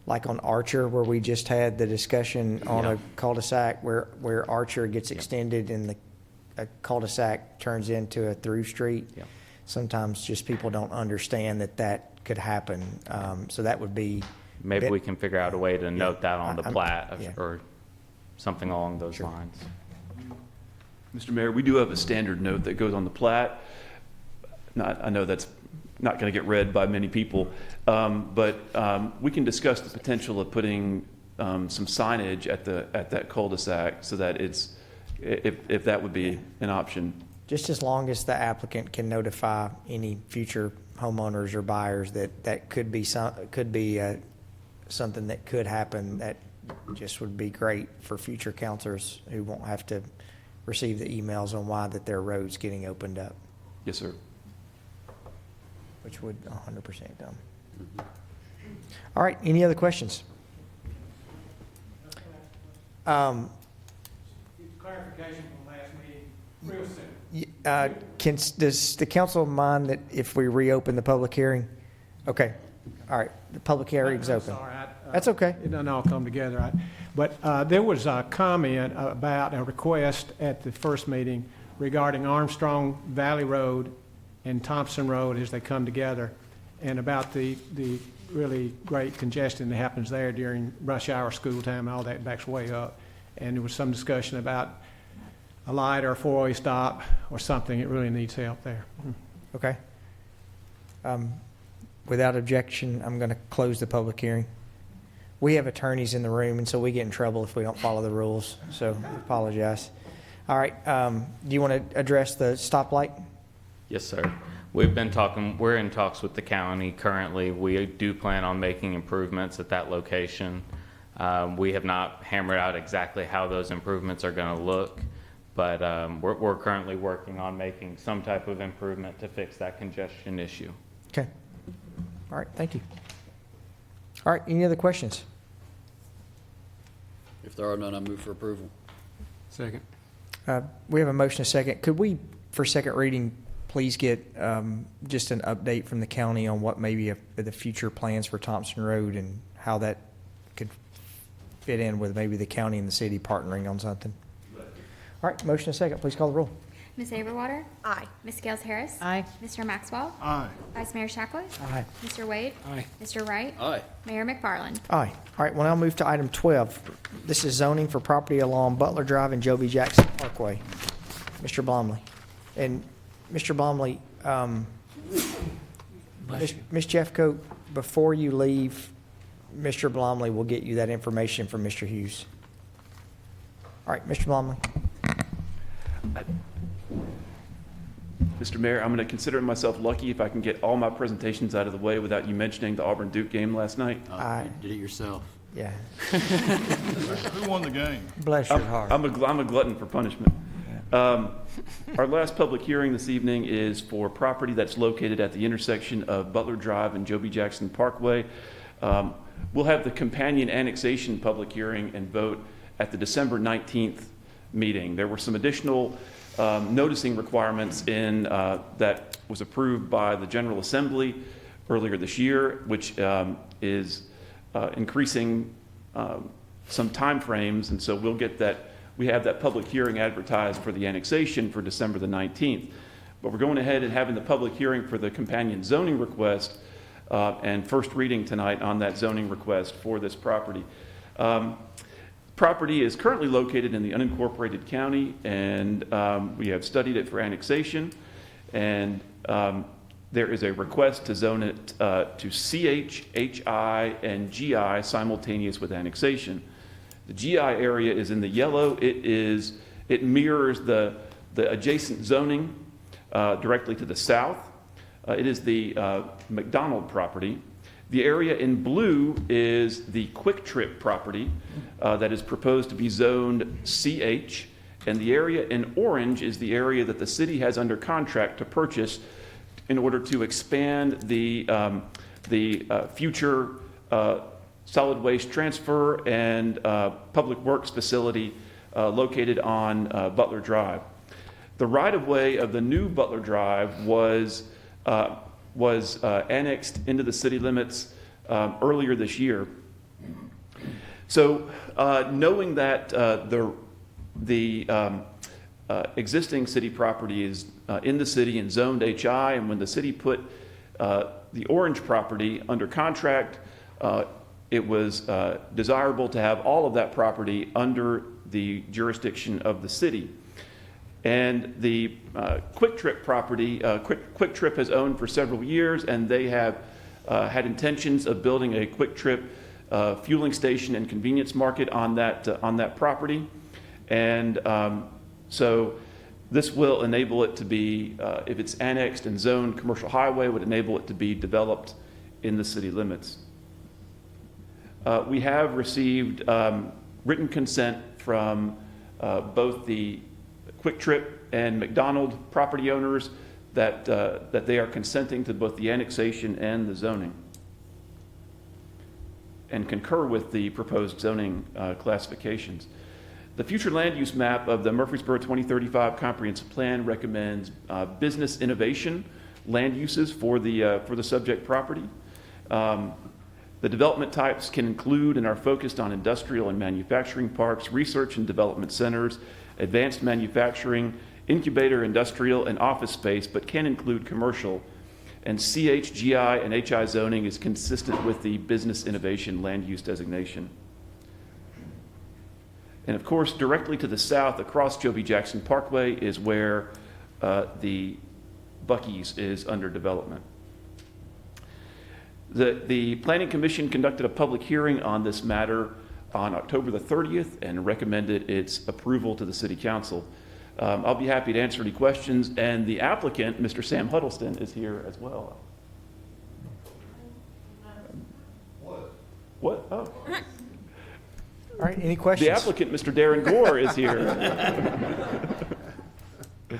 like on Archer, where we just had the discussion on Yeah. a cul-de-sac where Archer gets extended and a cul-de-sac turns into a through street. Yeah. Sometimes just people don't understand that could happen. So that would be. Maybe we can figure out a way to note that on the I'm- plat yeah. or something along those Sure. lines. Mr. Mayor, we do have a standard note that goes on the plat. I know that's not going to get read by many people, but we can discuss the potential of putting some signage at that cul-de-sac so that it's, if that would be an option. Just as long as the applicant can notify any future homeowners or buyers that could be something that could happen, that just would be great for future counselors who won't have to receive the emails on why that their road's getting opened up, Yes, sir. which would 100% done. All right, any other questions? Clarification from last meeting, real simple. Does the council mind that if we reopen the public hearing? Okay, all right, the public hearing's I'm open. sorry, That's okay. It doesn't all come together. But there was a comment about a request at the first meeting regarding Armstrong Valley Road and Thompson Road as they come together, and about the really great congestion that happens there during rush hour, school time, and all that backs way up. And there was some discussion about a light or a four-way stop or something. It really needs help there. Okay. Without objection, I'm going to close the public hearing. We have attorneys in the room, and so we get in trouble if we don't follow the rules, so I apologize. All right, do you want to address the stoplight? Yes, sir. We're in talks with the county currently. We do plan on making improvements at that location. We have not hammered out exactly how those improvements are going to look, but we're currently working on making some type of improvement to fix that congestion issue. Okay. All right, thank you. All right, any other questions? If there are none, I move for approval. Second. We have a motion, a second. Could we, for second reading, please get just an update from the county on what maybe the future plans for Thompson Road and how that could fit in with maybe the county and the city partnering on something? All right, motion, a second. Please call the roll. Ms. Averwater? Aye. Ms. Scales Harris? Aye. Mr. Maxwell? Aye. Vice Mayor Shacklet? Aye. Mr. Wade? Aye. Mr. Wright? Aye. Mayor McFarland? Aye. All right, we'll now move to item 12. This is zoning for property along Butler Drive and Joe B. Jackson Parkway. Mr. Blomley. And Mr. Blomley, Ms. Jeffcoat, before you leave, Mr. Blomley will get you that information from Mr. Hughes. All right, Mr. Blomley. Mr. Mayor, I'm going to consider myself lucky if I can get all my presentations out of the way without you mentioning the Auburn-Duke game last night. You did it yourself. Yeah. Who won the game? Bless your heart. I'm a glutton for punishment. Our last public hearing this evening is for property that's located at the intersection of Butler Drive and Joe B. Jackson Parkway. We'll have the companion annexation public hearing and vote at the December 19th meeting. There were some additional noticing requirements in that was approved by the General Assembly earlier this year, which is increasing some time frames, and so we'll get that. We have that public hearing advertised for the annexation for December the 19th. But we're going ahead and having the public hearing for the companion zoning request and first reading tonight on that zoning request for this property. Property is currently located in the unincorporated county, and we have studied it for annexation, and there is a request to zone it to CH, HI, and GI simultaneous with annexation. The GI area is in the yellow. It mirrors the adjacent zoning directly to the south. It is the McDonald property. The area in blue is the Quick Trip property that is proposed to be zoned CH, and the area in orange is the area that the city has under contract to purchase in order to expand the future solid waste transfer and public works facility located on Butler Drive. The right-of-way of the new Butler Drive was annexed into the city limits earlier this year. So knowing that the existing city property is in the city and zoned HI, and when the city put the orange property under contract, it was desirable to have all of that property under the jurisdiction of the city. And the Quick Trip property, Quick Trip has owned for several years, and they have had intentions of building a Quick Trip fueling station and convenience market on that property. And so this will enable it to be, if it's annexed and zoned commercial highway, would enable it to be developed in the city limits. We have received written consent from both the Quick Trip and McDonald property owners that they are consenting to both the annexation and the zoning, and concur with the proposed zoning classifications. The future land use map of the Murfreesboro 2035 Comprehensive Plan recommends business innovation land uses for the subject property. The development types can include and are focused on industrial and manufacturing parks, research and development centers, advanced manufacturing, incubator, industrial, and office space, but can include commercial. And CH, GI, and HI zoning is consistent with the business innovation land use designation. And of course, directly to the south across Joe B. Jackson Parkway is where the Buc-ee's is under development. The Planning Commission conducted a public hearing on this matter on October the 30th and recommended its approval to the City Council. I'll be happy to answer any questions, and the applicant, Mr. Sam Huddleston, is here as well. What? Oh. All right, any The questions? applicant, Mr. Darren Gore, is here. All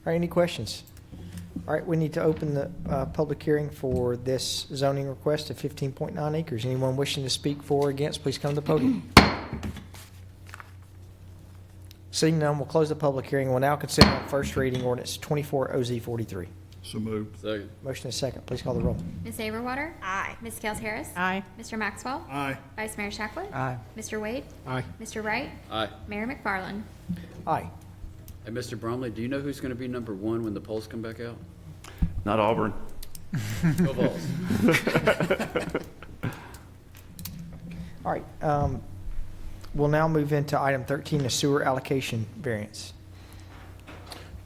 right, any questions? All right, we need to open the public hearing for this zoning request of 15.9 acres. Anyone wishing to speak for or against, please come to the podium. Seeing none, we'll close the public hearing. We'll now consider on first reading ordinance 24OZ43. So moved. Second. Motion is second. Please call the roll. Ms. Averwater? Aye. Ms. Gels Harris? Aye. Mr. Maxwell? Aye. Vice Mayor Shackwood? Aye. Mr. Wade? Aye. Mr. Wright? Aye. Mayor McFarland? Aye. Hey, Mr. Bromley, do you know who's going to be number one when the polls come back out? Not Auburn. Go Vols. All right, we'll now move into item 13, the sewer allocation variance.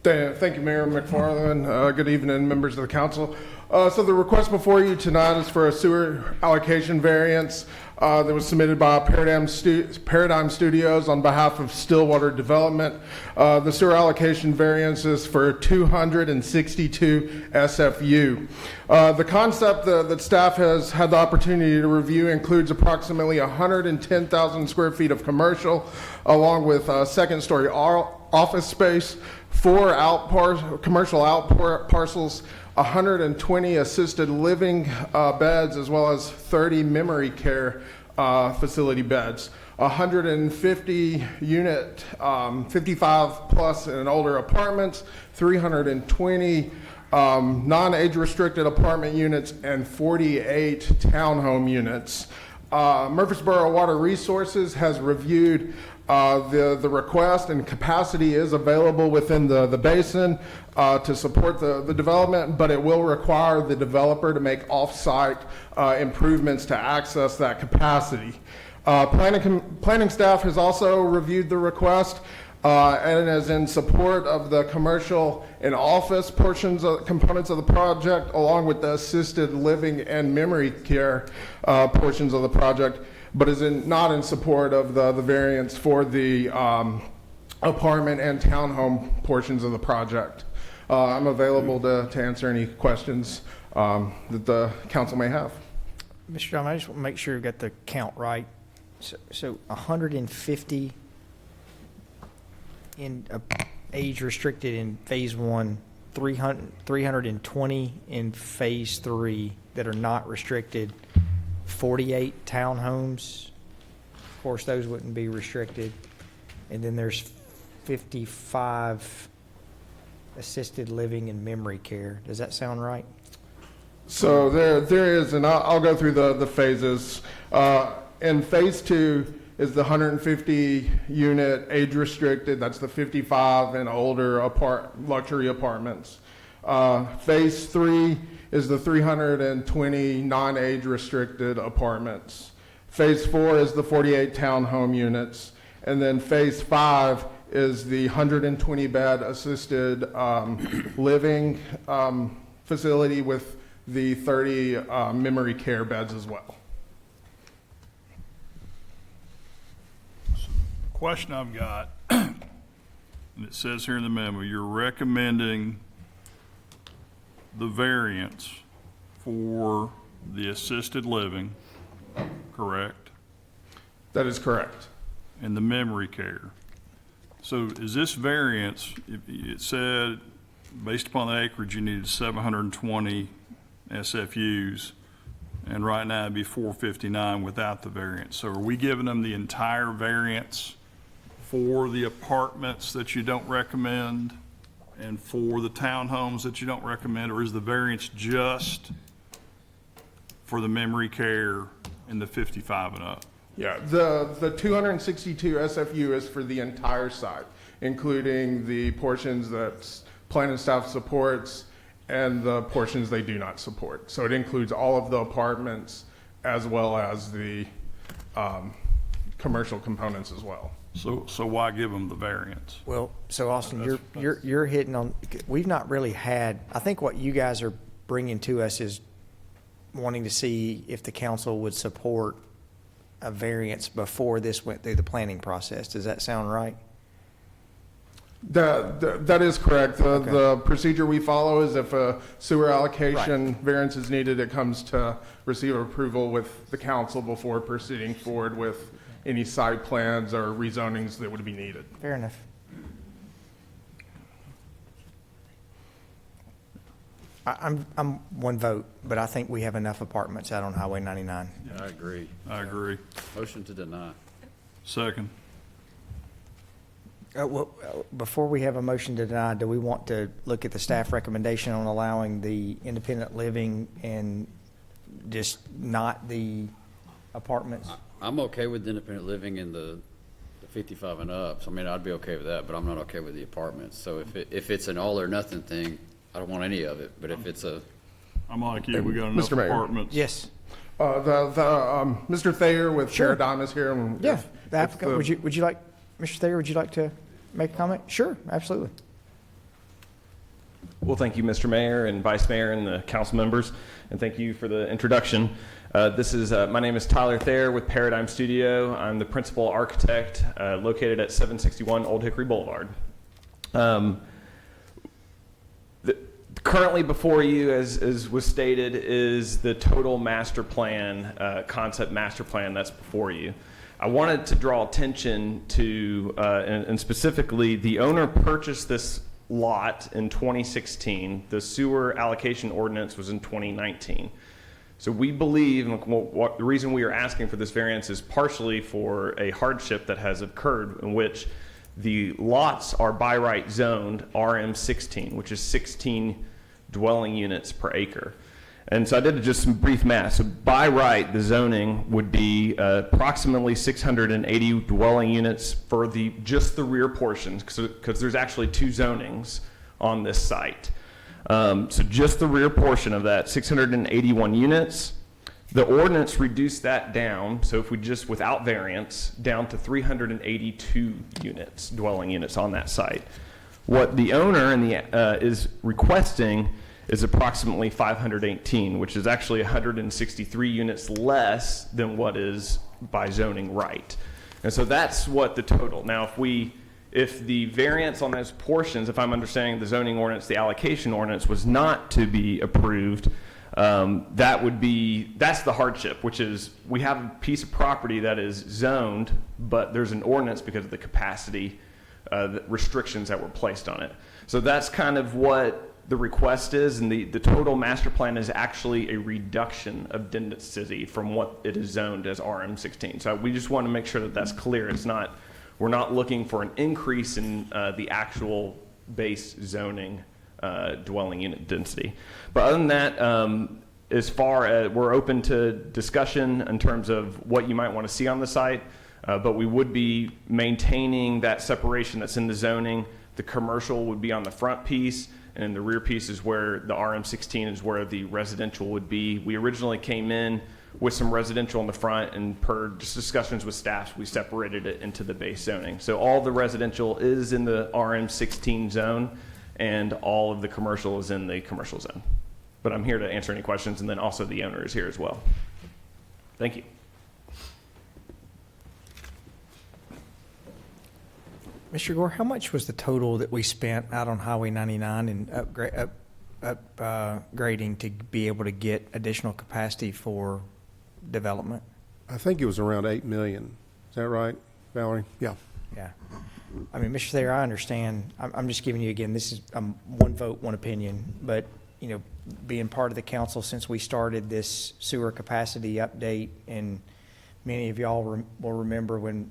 Thank you, Mayor McFarland. Good evening, members of the council. So the request before you tonight is for a sewer allocation variance that was submitted by Paradigm Studios on behalf of Stillwater Development. The sewer allocation variance is for 262 SFU. The concept that staff has had the opportunity to review includes approximately 110,000 square feet of commercial, along with second-story office space, 4 commercial out parcels, 120 assisted living beds, as well as 30 memory care facility beds, 150 unit 55 plus and older apartments, 320 non-age restricted apartment units, and 48 townhome units. Murfreesboro Water Resources has reviewed the request, and capacity is available within the basin to support the development, but it will require the developer to make off-site improvements to access that capacity. Planning staff has also reviewed the request and is in support of the commercial and office components of the project, along with the assisted living and memory care portions of the project, but is not in support of the variance for the apartment and townhome portions of the project. I'm available to answer any questions that the council may have. Mr. John, I just want to make sure you've got the count right. So 150 in age restricted in phase 1, 320 in phase 3 that are not restricted, 48 townhomes. Of course, those wouldn't be restricted. And then there's 55 assisted living and memory care. Does that sound right? So there is, and I'll go through the phases. In phase 2 is the 150 unit age restricted. That's the 55 and older luxury apartments. Phase 3 is the 320 non-age restricted apartments. Phase 4 is the 48 townhome units. And then phase 5 is the 120 bed assisted living facility with the 30 memory care beds as well. Question I've got, and it says here in the memo, you're recommending the variance for the assisted living, correct? That is correct. And the memory care. So is this variance, it said, based upon the acreage, you needed 720 SFUs, and right now it'd be 459 without the variance. So are we giving them the entire variance for the apartments that you don't recommend and for the townhomes that you don't recommend, or is the variance just for the memory care and the 55 and up? Yeah, the 262 SFU is for the entire site, including the portions that planning staff supports and the portions they do not support. So it includes all of the apartments as well as the commercial components as well. So why give them the variance? Well, so Austin, you're hitting on, we've not really had, I think what you guys are bringing to us is wanting to see if the council would support a variance before this went through the planning process. Does that sound right? That is correct. The procedure we follow is if a sewer allocation variance is needed, it comes to receive approval with the council before proceeding forward with any site plans or rezonings that would be needed. Fair enough. I'm one vote, but I think we have enough apartments out on Highway 99. I agree. I agree. Motion to deny. Second. Before we have a motion to deny, do we want to look at the staff recommendation on allowing the independent living and just not the apartments? I'm okay with independent living in the 55 and up. So, I mean, I'd be okay with that, but I'm not okay with the apartments. So if it's an all or nothing thing, I don't want any of it. But if it's a, I'm like you, we got enough Mr. Mayor. apartments. Yes. Mr. Thayer with Sure. Paradigm is here. And Yeah. if The applicant, the- would you like, Mr. Thayer, would you like to make a comment? Sure, absolutely. Well, thank you, Mr. Mayor and Vice Mayor and the council members, and thank you for the introduction. My name is Tyler Thayer with Paradigm Studio. I'm the principal architect located at 761 Old Hickory Boulevard. Currently before you, as was stated, is the total master plan, concept master plan that's before you. I wanted to draw attention to, and specifically, the owner purchased this lot in 2016. The sewer allocation ordinance was in 2019. So we believe, and the reason we are asking for this variance is partially for a hardship that has occurred in which the lots are by right zoned RM16, which is 16 dwelling units per acre. And so I did just some brief math. So by right, the zoning would be approximately 680 dwelling units for just the rear portions, because there's actually two zonings on this site. So just the rear portion of that, 681 units. The ordinance reduced that down, so if we just, without variance, down to 382 units, dwelling units on that site. What the owner is requesting is approximately 518, which is actually 163 units less than what is by zoning right. And so that's what the total. Now, if the variance on those portions, if I'm understanding the zoning ordinance, the allocation ordinance was not to be approved, that's the hardship, which is we have a piece of property that is zoned, but there's an ordinance because of the capacity the restrictions that were placed on it. So that's kind of what the request is, and the total master plan is actually a reduction of density from what it is zoned as RM16. So we just want to make sure that that's clear. We're not looking for an increase in the actual base zoning dwelling unit density. But other than that, as far as we're open to discussion in terms of what you might want to see on the site, but we would be maintaining that separation that's in the zoning. The commercial would be on the front piece, and the rear piece is where the RM16 is where the residential would be. We originally came in with some residential in the front, and per just discussions with staff, we separated it into the base zoning. So all the residential is in the RM16 zone, and all of the commercial is in the commercial zone. But I'm here to answer any questions, and then also the owner is here as well. Thank you. Mr. Gore, how much was the total that we spent out on Highway 99 and upgrading to be able to get additional capacity for development? I think it was around 8 million. Is that right, Valerie? Yeah. Yeah. I mean, Mr. Thayer, I understand. I'm just giving you, again, this is one vote, one opinion. But, you know, being part of the council since we started this sewer capacity update, and many of y'all will remember when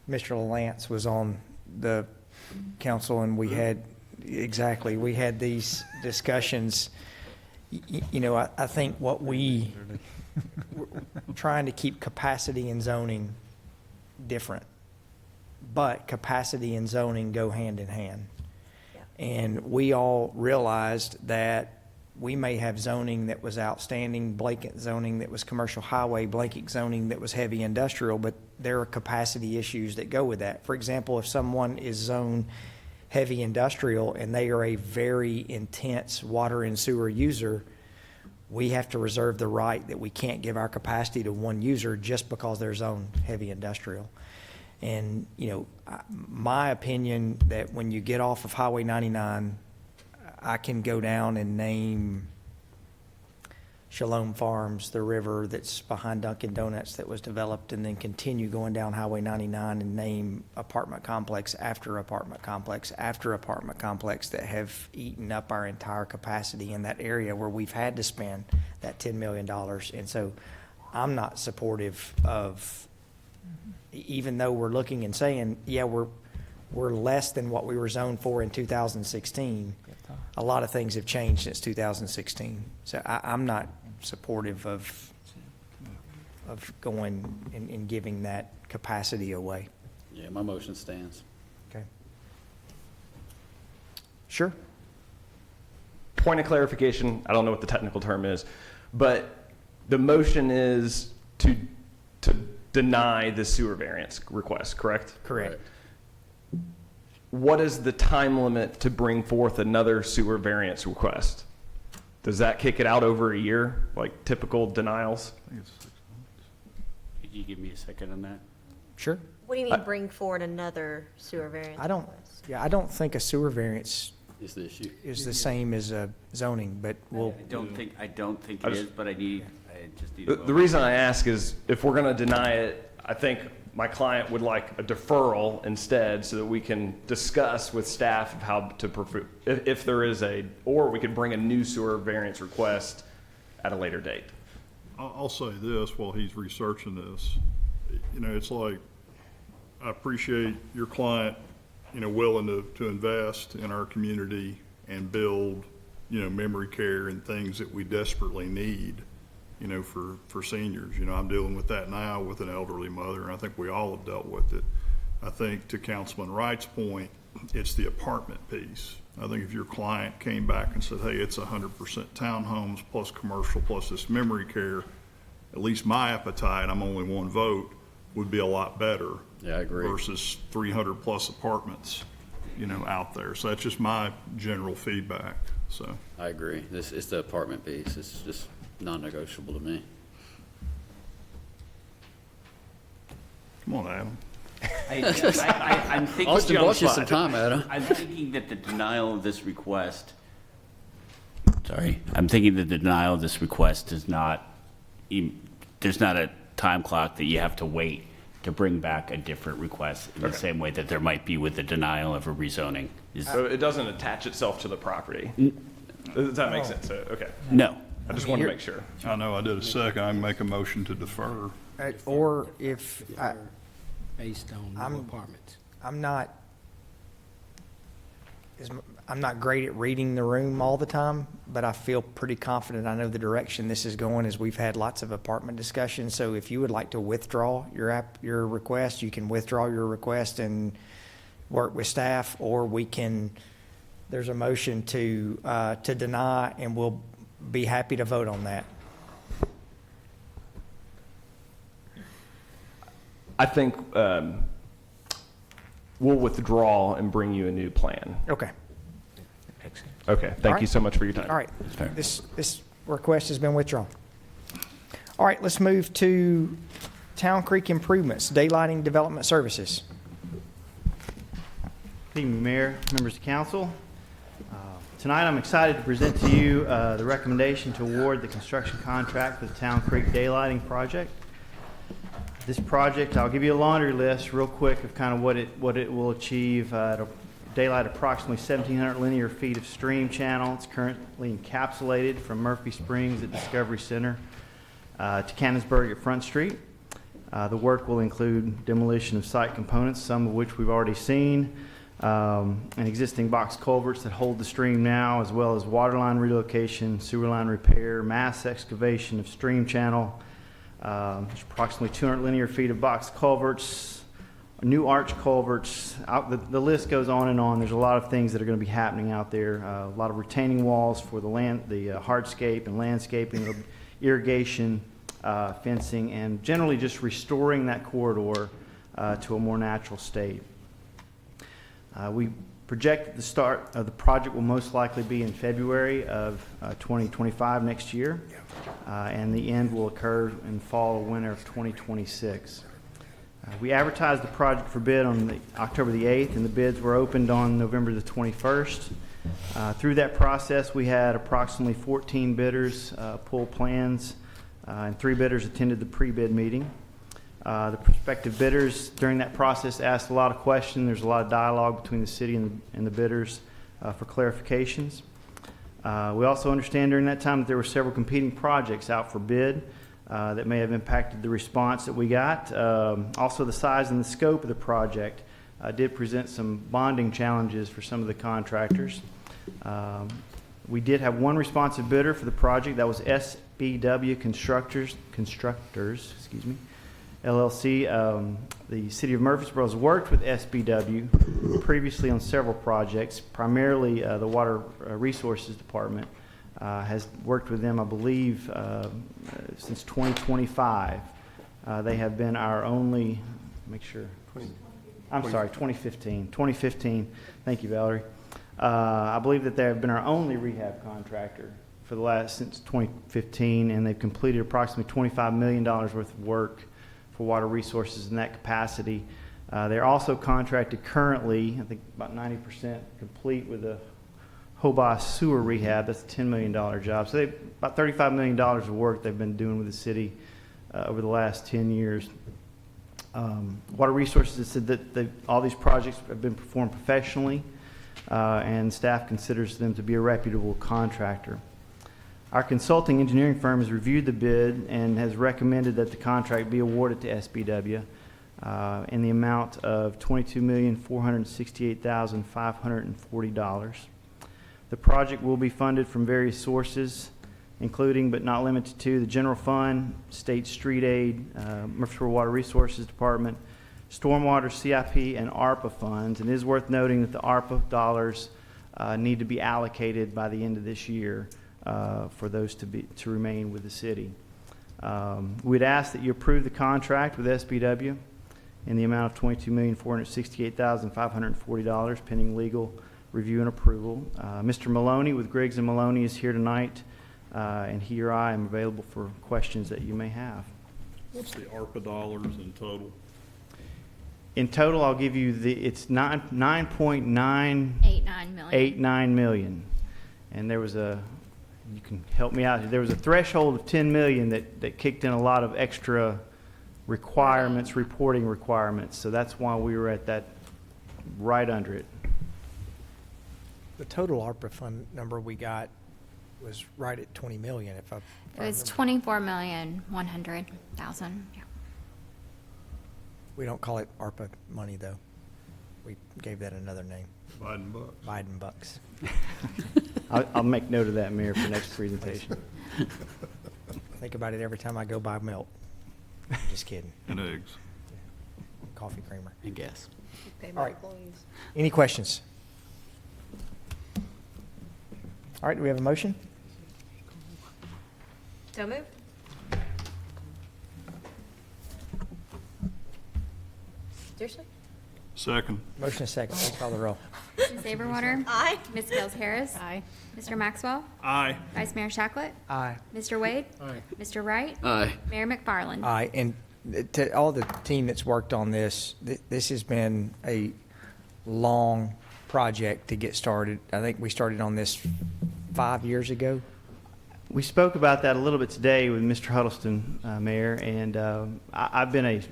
Mr. LaLance was on the council and we had these discussions. You know, I think what we're trying to keep capacity and zoning different, but capacity and zoning go hand in hand. And we all realized that we may have zoning that was outstanding, blanket zoning that was commercial highway, blanket zoning that was heavy industrial, but there are capacity issues that go with that. For example, if someone is zoned heavy industrial and they are a very intense water and sewer user, we have to reserve the right that we can't give our capacity to one user just because they're zone heavy industrial. And, my opinion that when you get off of Highway 99, I can go down and name Shalom Farms, the river that's behind Dunkin' Donuts that was developed, and then continue going down Highway 99 and name apartment complex after apartment complex after apartment complex that have eaten up our entire capacity in that area where we've had to spend that $10 million. And so I'm not supportive of, even though we're looking and saying, yeah, we're less than what we were zoned for in 2016. A lot of things have changed since 2016. So I'm not supportive of going and giving that capacity away. Yeah, my motion stands. Okay. Sure. Point of clarification, I don't know what the technical term is, but the motion is to deny the sewer variance request, correct? Correct. What is the time limit to bring forth another sewer variance request? Does that kick it out over a year, like typical denials? Could you give me a second on that? Sure. What do you mean bring forward another sewer variance? I don't think a sewer variance Is the issue. is the same as a zoning, but we'll. I don't think it is, but I just need. The reason I ask is if we're going to deny it, I think my client would like a deferral instead so that we can discuss with staff of how to, if there is or we could bring a new sewer variance request at a later date. I'll say this while he's researching this. It's like, I appreciate your client, willing to invest in our community and build, memory care and things that we desperately need, for seniors. I'm dealing with that now with an elderly mother, and I think we all have dealt with it. I think to Councilman Wright's point, it's the apartment piece. I think if your client came back and said, hey, it's 100% townhomes plus commercial plus this memory care, at least my appetite, I'm only one vote, would be a lot better. Yeah, I agree. Versus 300 plus apartments, out there. So that's just my general feedback, so. I agree. It's the apartment piece. It's just non-negotiable to me. Come on, Adam. I'm thinking. Austin bought you some time, Adam. I'm thinking that the denial of this request. Sorry, I'm thinking that the denial of this request is not. There's not a time clock that you have to wait to bring back a different request in the same way that there might be with the denial of a rezoning. So it doesn't attach itself to the property. Does that make sense? Okay. No. I just want to make sure. I know I did a second. I can make a motion to defer. Or if based on new apartments. I'm not great at reading the room all the time, but I feel pretty confident I know the direction this is going, as we've had lots of apartment discussions. So if you would like to withdraw your request, you can withdraw your request and work with staff, or there's a motion to deny, and we'll be happy to vote on that. I think we'll withdraw and bring you a new plan. Okay. Okay, thank you so much for your time. All right, this request has been withdrawn. All right, let's move to Town Creek Improvements, Daylighting Development Services. Good evening, Mayor, members of council. Tonight, I'm excited to present to you the recommendation to award the construction contract for the Town Creek Daylighting Project. This project, I'll give you a laundry list real quick of kind of what it will achieve. It'll daylight approximately 1,700 linear feet of stream channel. It's currently encapsulated from Murphy Springs at Discovery Center to Cannonsburg at Front Street. The work will include demolition of site components, some of which we've already seen, and existing box culverts that hold the stream now, as well as water line relocation, sewer line repair, mass excavation of stream channel. There's approximately 200 linear feet of box culverts, new arch culverts. The list goes on and on. There's a lot of things that are going to be happening out there. A lot of retaining walls for the hardscape and landscaping, irrigation, fencing, and generally just restoring that corridor to a more natural state. We Projected the start of the project will most likely be in February of 2025 next year, and the end will occur in fall or winter of 2026. We advertised the project for bid on October the 8th, and the bids were opened on November the 21st. Through that process, we had approximately 14 bidders pull plans, and 3 bidders attended the pre-bid meeting. The prospective bidders during that process asked a lot of questions. There's a lot of dialogue between the city and the bidders for clarifications. We also understand during that time that there were several competing projects out for bid that may have impacted the response that we got. Also, the size and the scope of the project did present some bonding challenges for some of the contractors. We did have one responsive bidder for the project. That was SBW Constructors, LLC. The City of Murfreesboro has worked with SBW previously on several projects, primarily the Water Resources Department has worked with them, I believe, since 2025. They have been our only, make sure, I'm sorry, 2015. 2015, thank you, Valerie. I believe that they have been our only rehab contractor for the last, since 2015, and they've completed approximately $25 million worth of work for Water Resources in that capacity. They're also contracted currently, I think about 90% complete with the Hobah sewer rehab. That's a $10 million job. So about $35 million of work they've been doing with the city over the last 10 years. Water Resources has said that all these projects have been performed professionally, and staff considers them to be a reputable contractor. Our consulting engineering firm has reviewed the bid and has recommended that the contract be awarded to SBW in the amount of $22,468,540. The project will be funded from various sources, including but not limited to the General Fund, State Street Aid, Murfreesboro Water Resources Department, Stormwater, CIP, and ARPA funds. And it is worth noting that the ARPA dollars need to be allocated by the end of this year for those to remain with the city. We'd ask that you approve the contract with SBW in the amount of $22,468,540 pending legal review and approval. Mr. Maloney with Griggs & Maloney is here tonight, and he or I am available for questions that you may have. What's the ARPA dollars in total? In total, I'll give you it's 9.989 million. And there was you can help me out here. There was a threshold of 10 million that kicked in a lot of extra requirements, reporting requirements. So that's why we were at that right under it. The total ARPA fund number we got was right at 20 million. If I It was remember. 24,100,000. Yeah. We don't call it ARPA money, though. We gave that another name. Biden bucks. Biden bucks. I'll make note of that, Mayor, for next presentation. Think about it every time I go buy milk. I'm just kidding. And eggs. Coffee creamer. And gas. All right. Any questions? All right, do we have a motion? So moved. Seriously? Second. Motion is second. Please call the roll. Ms. Saberwater? Aye. Ms. Gales Harris? Aye. Mr. Maxwell? Aye. Vice Mayor Shacklet? Aye. Mr. Wade? Aye. Mr. Wright? Aye. Mayor McFarland? Aye, and to all the team that's worked on this, this has been a long project to get started. I think we started on this 5 years ago. We spoke about that a little bit today with Mr. Huddleston, Mayor, and I've been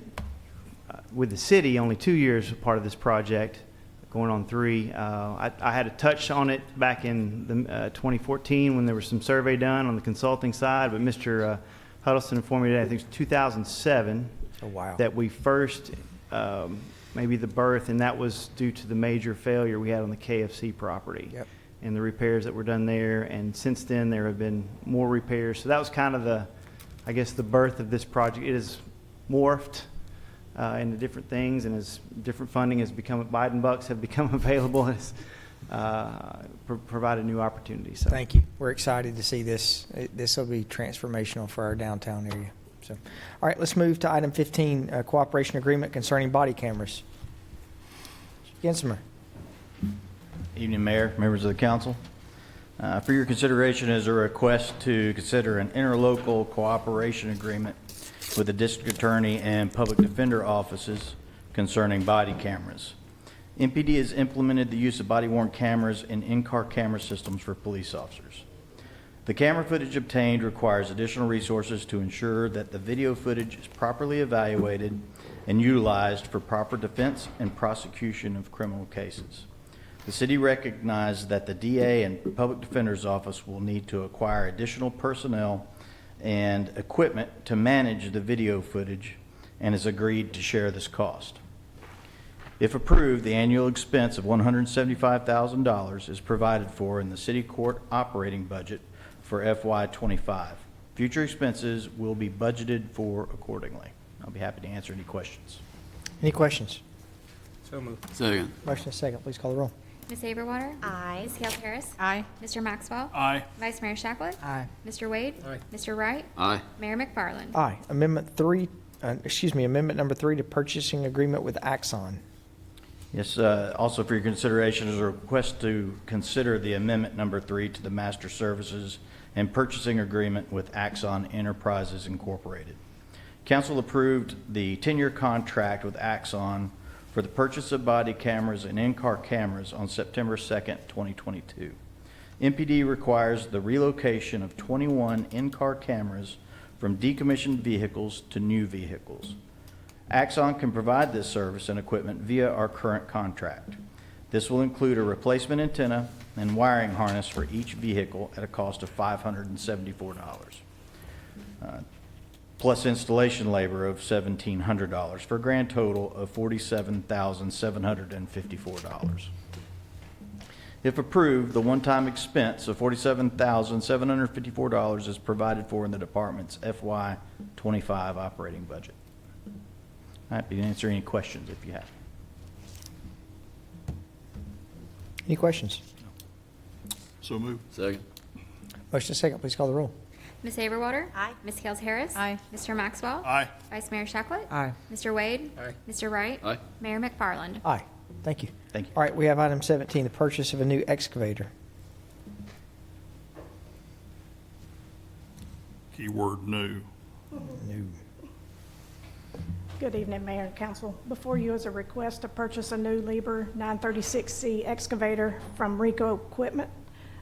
with the city only 2 years a part of this project, going on 3. I had a touch on it back in 2014 when there was some survey done on the consulting side, but Mr. Huddleston informed me today, I think it was 2007, Oh, wow. that we first, maybe the birth, and that was due to the major failure we had on the KFC property. Yep. And the repairs that were done there, and since then there have been more repairs. So that was kind of the birth of this project. It has morphed into different things, and as different funding has become, Biden bucks have become available, has provided new opportunities. So. Thank you. We're excited to see this. This will be transformational for our downtown area. So, all right, let's move to item 15, cooperation agreement concerning body cameras. Gensimer. Evening, Mayor, members of the council. For your consideration is a request to consider an interlocal cooperation agreement with the district attorney and public defender offices concerning body cameras. MPD has implemented the use of body-worn cameras in in-car camera systems for police officers. The camera footage obtained requires additional resources to ensure that the video footage is properly evaluated and utilized for proper defense and prosecution of criminal cases. The city recognized that the DA and Public Defender's Office will need to acquire additional personnel and equipment to manage the video footage and has agreed to share this cost. If approved, the annual expense of $175,000 is provided for in the city court operating budget for FY25. Future expenses will be budgeted for accordingly. I'll be happy to answer any questions. Any questions? So moved. Second. Motion is second. Please call the roll. Ms. Aberwater? Aye. Ms. Gale Harris? Aye. Mr. Maxwell? Aye. Vice Mayor Shacklet? Aye. Mr. Wade? Aye. Mr. Wright? Aye. Mayor McFarland? Aye. Amendment number 3 to purchasing agreement with Axon. Yes, also for your consideration is a request to consider the amendment number 3 to the master services and purchasing agreement with Axon Enterprises Incorporated. Council approved the 10-year contract with Axon for the purchase of body cameras and in-car cameras on September 2nd, 2022. MPD requires the relocation of 21 in-car cameras from decommissioned vehicles to new vehicles. Axon can provide this service and equipment via our current contract. This will include a replacement antenna and wiring harness for each vehicle at a cost of $574, plus installation labor of $1,700 for a grand total of $47,754. If approved, the one-time expense of $47,754 is provided for in the department's FY25 operating budget. Happy to answer any questions if you have. Any questions? So move. Second. Motion is second. Please call the roll. Ms. Aberwater? Aye. Ms. Gale Harris? Aye. Mr. Maxwell? Aye. Vice Mayor Shacklet? Aye. Mr. Wade? Aye. Mr. Wright? Aye. Mayor McFarland? Aye. Thank you. Thank you. All right, we have item 17, the purchase of a new excavator. Keyword new. New. Good evening, Mayor and Council. Before you is a request to purchase a new Lieber 936C excavator from Rico Equipment.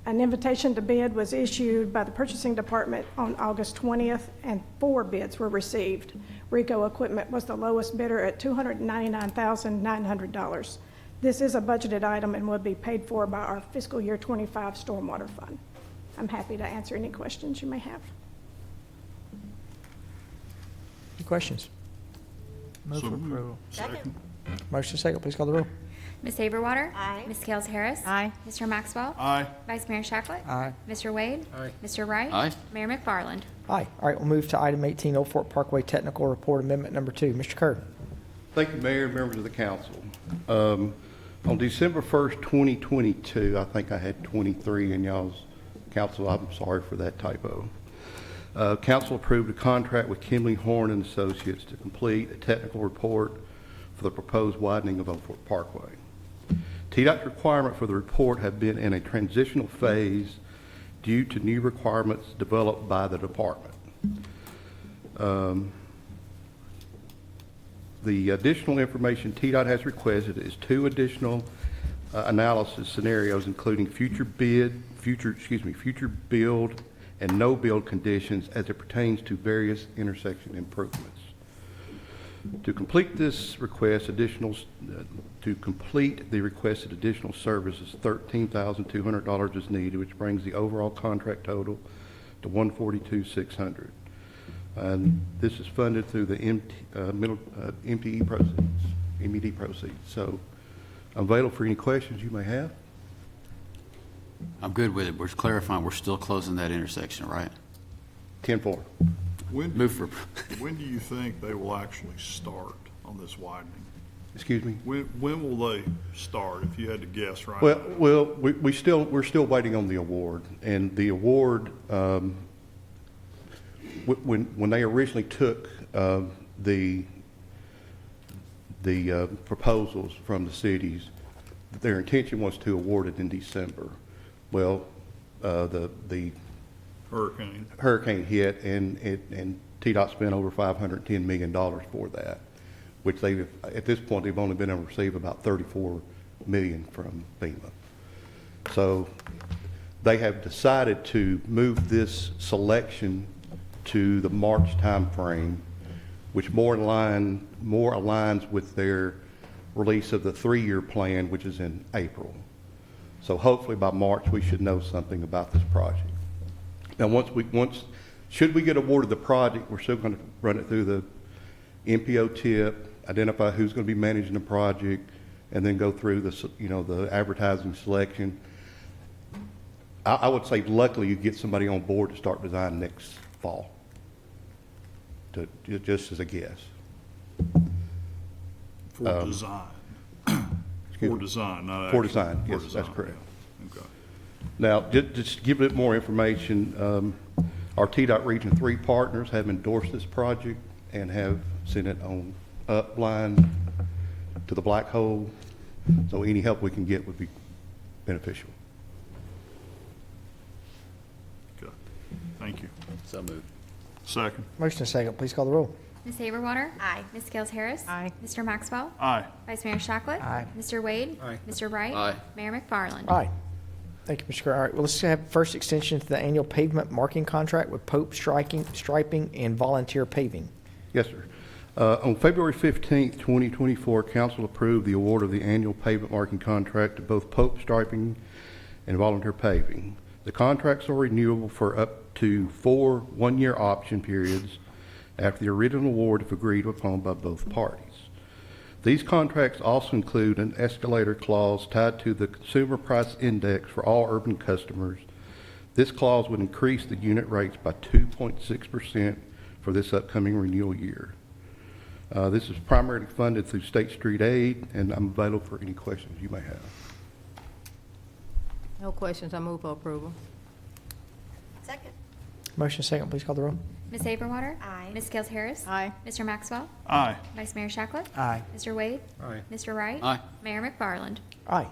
An invitation to bid was issued by the Purchasing Department on August 20th, and 4 bids were received. Rico Equipment was the lowest bidder at $299,900. This is a budgeted item and will be paid for by our fiscal year 25 stormwater fund. I'm happy to answer any questions you may have. Any questions? Move So for moved. approval. Second. Motion is second. Please call the roll. Ms. Aberwater? Aye. Ms. Gale Harris? Aye. Mr. Maxwell? Aye. Vice Mayor Shacklet? Aye. Mr. Wade? Aye. Mr. Wright? Aye. Mayor McFarland? Aye. All right, we'll move to item 18, Old Fort Parkway Technical Report Amendment number 2. Mr. Kerr. Thank you, Mayor, and members of the council. On December 1st, 2022, I think I had 23 in y'all's council. I'm sorry for that typo. Council approved a contract with Kimley Horn and Associates to complete a technical report for the proposed widening of Old Fort Parkway. TDOT's requirement for the report have been in a transitional phase due to new requirements developed by the department. The additional information TDOT has requested is 2 additional analysis scenarios, including future build and no build conditions as it pertains to various intersection improvements. To complete this request, to complete the requested additional services, $13,200 is needed, which brings the overall contract total to $142,600. And this is funded through the MPE proceeds. So I'm available for any questions you may have. I'm good with it. We're clarifying, we're still closing that intersection, right? 10-4. Move for. When do you think they will actually start on this widening? Excuse me? When will they start, if you had to guess right Well, now? we're still waiting on the award, and the award, when they originally took the proposals from the cities, their intention was to award it in December. Well, the hurricane hit, and TDOT spent over $510 million for that, which they, at this point, they've only been able to receive about $34 million from FEMA. So they have decided to move this selection to the March timeframe, which more aligns with their release of the 3-year plan, which is in April. So hopefully by March, we should know something about this project. Now, should we get awarded the project, we're still going to run it through the MPO tip, identify who's going to be managing the project, and then go through the advertising selection. I would say luckily you get somebody on board to start design next fall, just as a guess. For design. For design, not For actual. design, yes, design. that's correct. Okay. Now, just to give a bit more information, our TDOT Region 3 partners have endorsed this project and have sent it on upline to the black hole. So any help we can get would be beneficial. Okay. Thank you. So moved. Second. Motion and second, please call the roll. Ms. Saberwater? Aye. Ms. Gales Harris? Aye. Mr. Maxwell? Aye. Vice Mayor Shacklet? Aye. Mr. Wade? Aye. Mr. Wright? Aye. Mayor McFarland? Aye. Thank you, Mr. Kerr. All right, well, let's have first extension to the annual pavement marking contract with Pope Striping and Volunteer Paving. Yes, sir. On February 15th, 2024, council approved the award of the annual pavement marking contract to both Pope Striping and Volunteer Paving. The contracts are renewable for up to 4 one-year option periods after the original award if agreed upon by both parties. These contracts also include an escalator clause tied to the Consumer Price Index for all urban customers. This clause would increase the unit rates by 2.6% for this upcoming renewal year. This is primarily funded through State Street Aid, and I'm available for any questions you may have. No questions, I move for approval. Second. Motion and second, please call the roll. Ms. Saberwater? Aye. Ms. Gales Harris? Aye. Mr. Maxwell? Aye. Vice Mayor Shacklet? Aye. Mr. Wade? Aye. Mr. Wright? Aye. Mayor McFarland? Aye.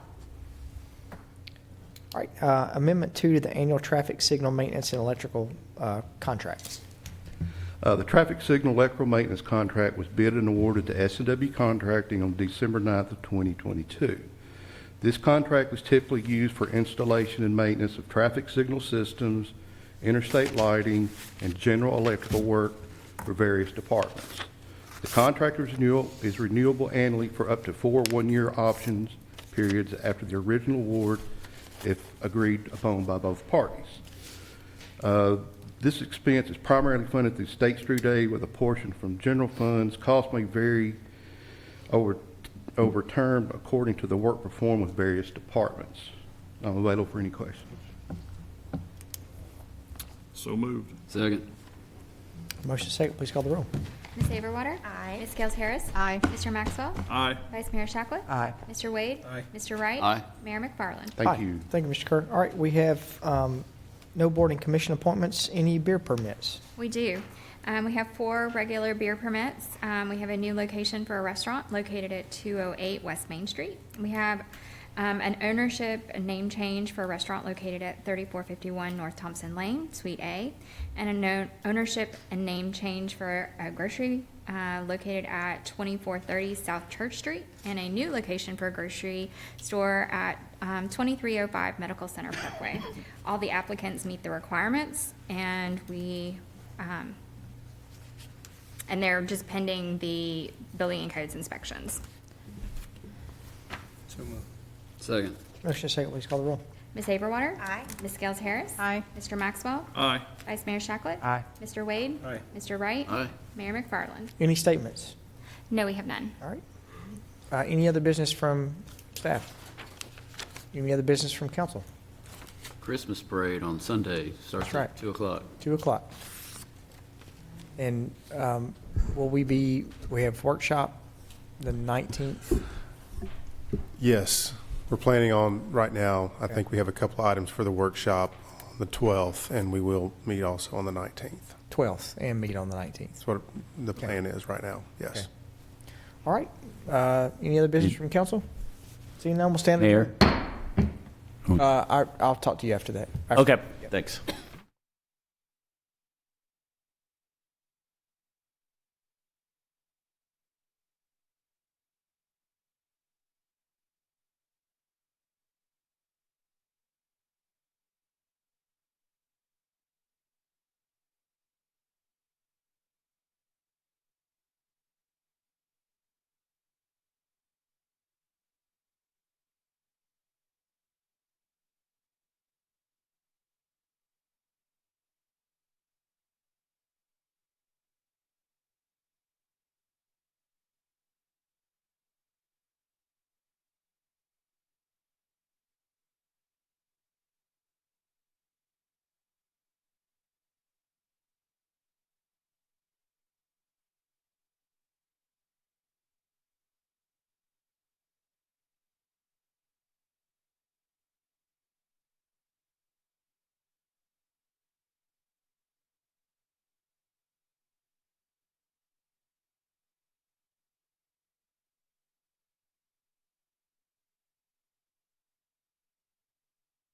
All right, Amendment 2 to the annual traffic signal maintenance and electrical contracts. The traffic signal electrical maintenance contract was bid and awarded to S&W Contracting on December 9th of 2022. This contract is typically used for installation and maintenance of traffic signal systems, interstate lighting, and general electrical work for various departments. The contract is renewable annually for up to 4 one-year options periods after the original award if agreed upon by both parties. This expense is primarily funded through State Street Aid with a portion from general funds. Costs may vary over term according to the work performed with various departments. I'm available for any questions. So moved. Second. Motion and second, please call the roll. Ms. Saberwater? Aye. Ms. Gales Harris? Aye. Mr. Maxwell? Aye. Vice Mayor Shacklet? Aye. Mr. Wade? Aye. Mr. Wright? Aye. Mayor McFarland? Thank Aye. you. Thank you, Mr. Kerr. All right, we have no board and commission appointments. Any beer permits? We do. We have 4 regular beer permits. We have a new location for a restaurant located at 208 West Main Street. We have an ownership and name change for a restaurant located at 3451 North Thompson Lane, Suite A, and a ownership and name change for a grocery located at 2430 South Church Street, and a new location for a grocery store at 2305 Medical Center Parkway. All the applicants meet the requirements, and and they're just pending the building and codes inspections. So moved. Second. Motion and second, please call the roll. Ms. Saberwater? Aye. Ms. Gales Harris? Aye. Mr. Maxwell? Aye. Vice Mayor Shacklet? Aye. Mr. Wade? Aye. Mr. Wright? Aye. Mayor McFarland? Any statements? No, we have none. All right. Any other business from staff? Any other business from council? Christmas parade on Sunday starts That's right. at 2 o'clock. 2 o'clock. And we have workshop the 19th? Yes, we're planning on, right now, I think we have a couple items for the workshop on the 12th, and we will meet also on the 19th. 12th and meet on the 19th. That's what the plan is right now, yes. Okay. All right. Any other business from council? Seeing none, we'll stand Mayor? adjourned. I'll talk to you after that. Okay, thanks.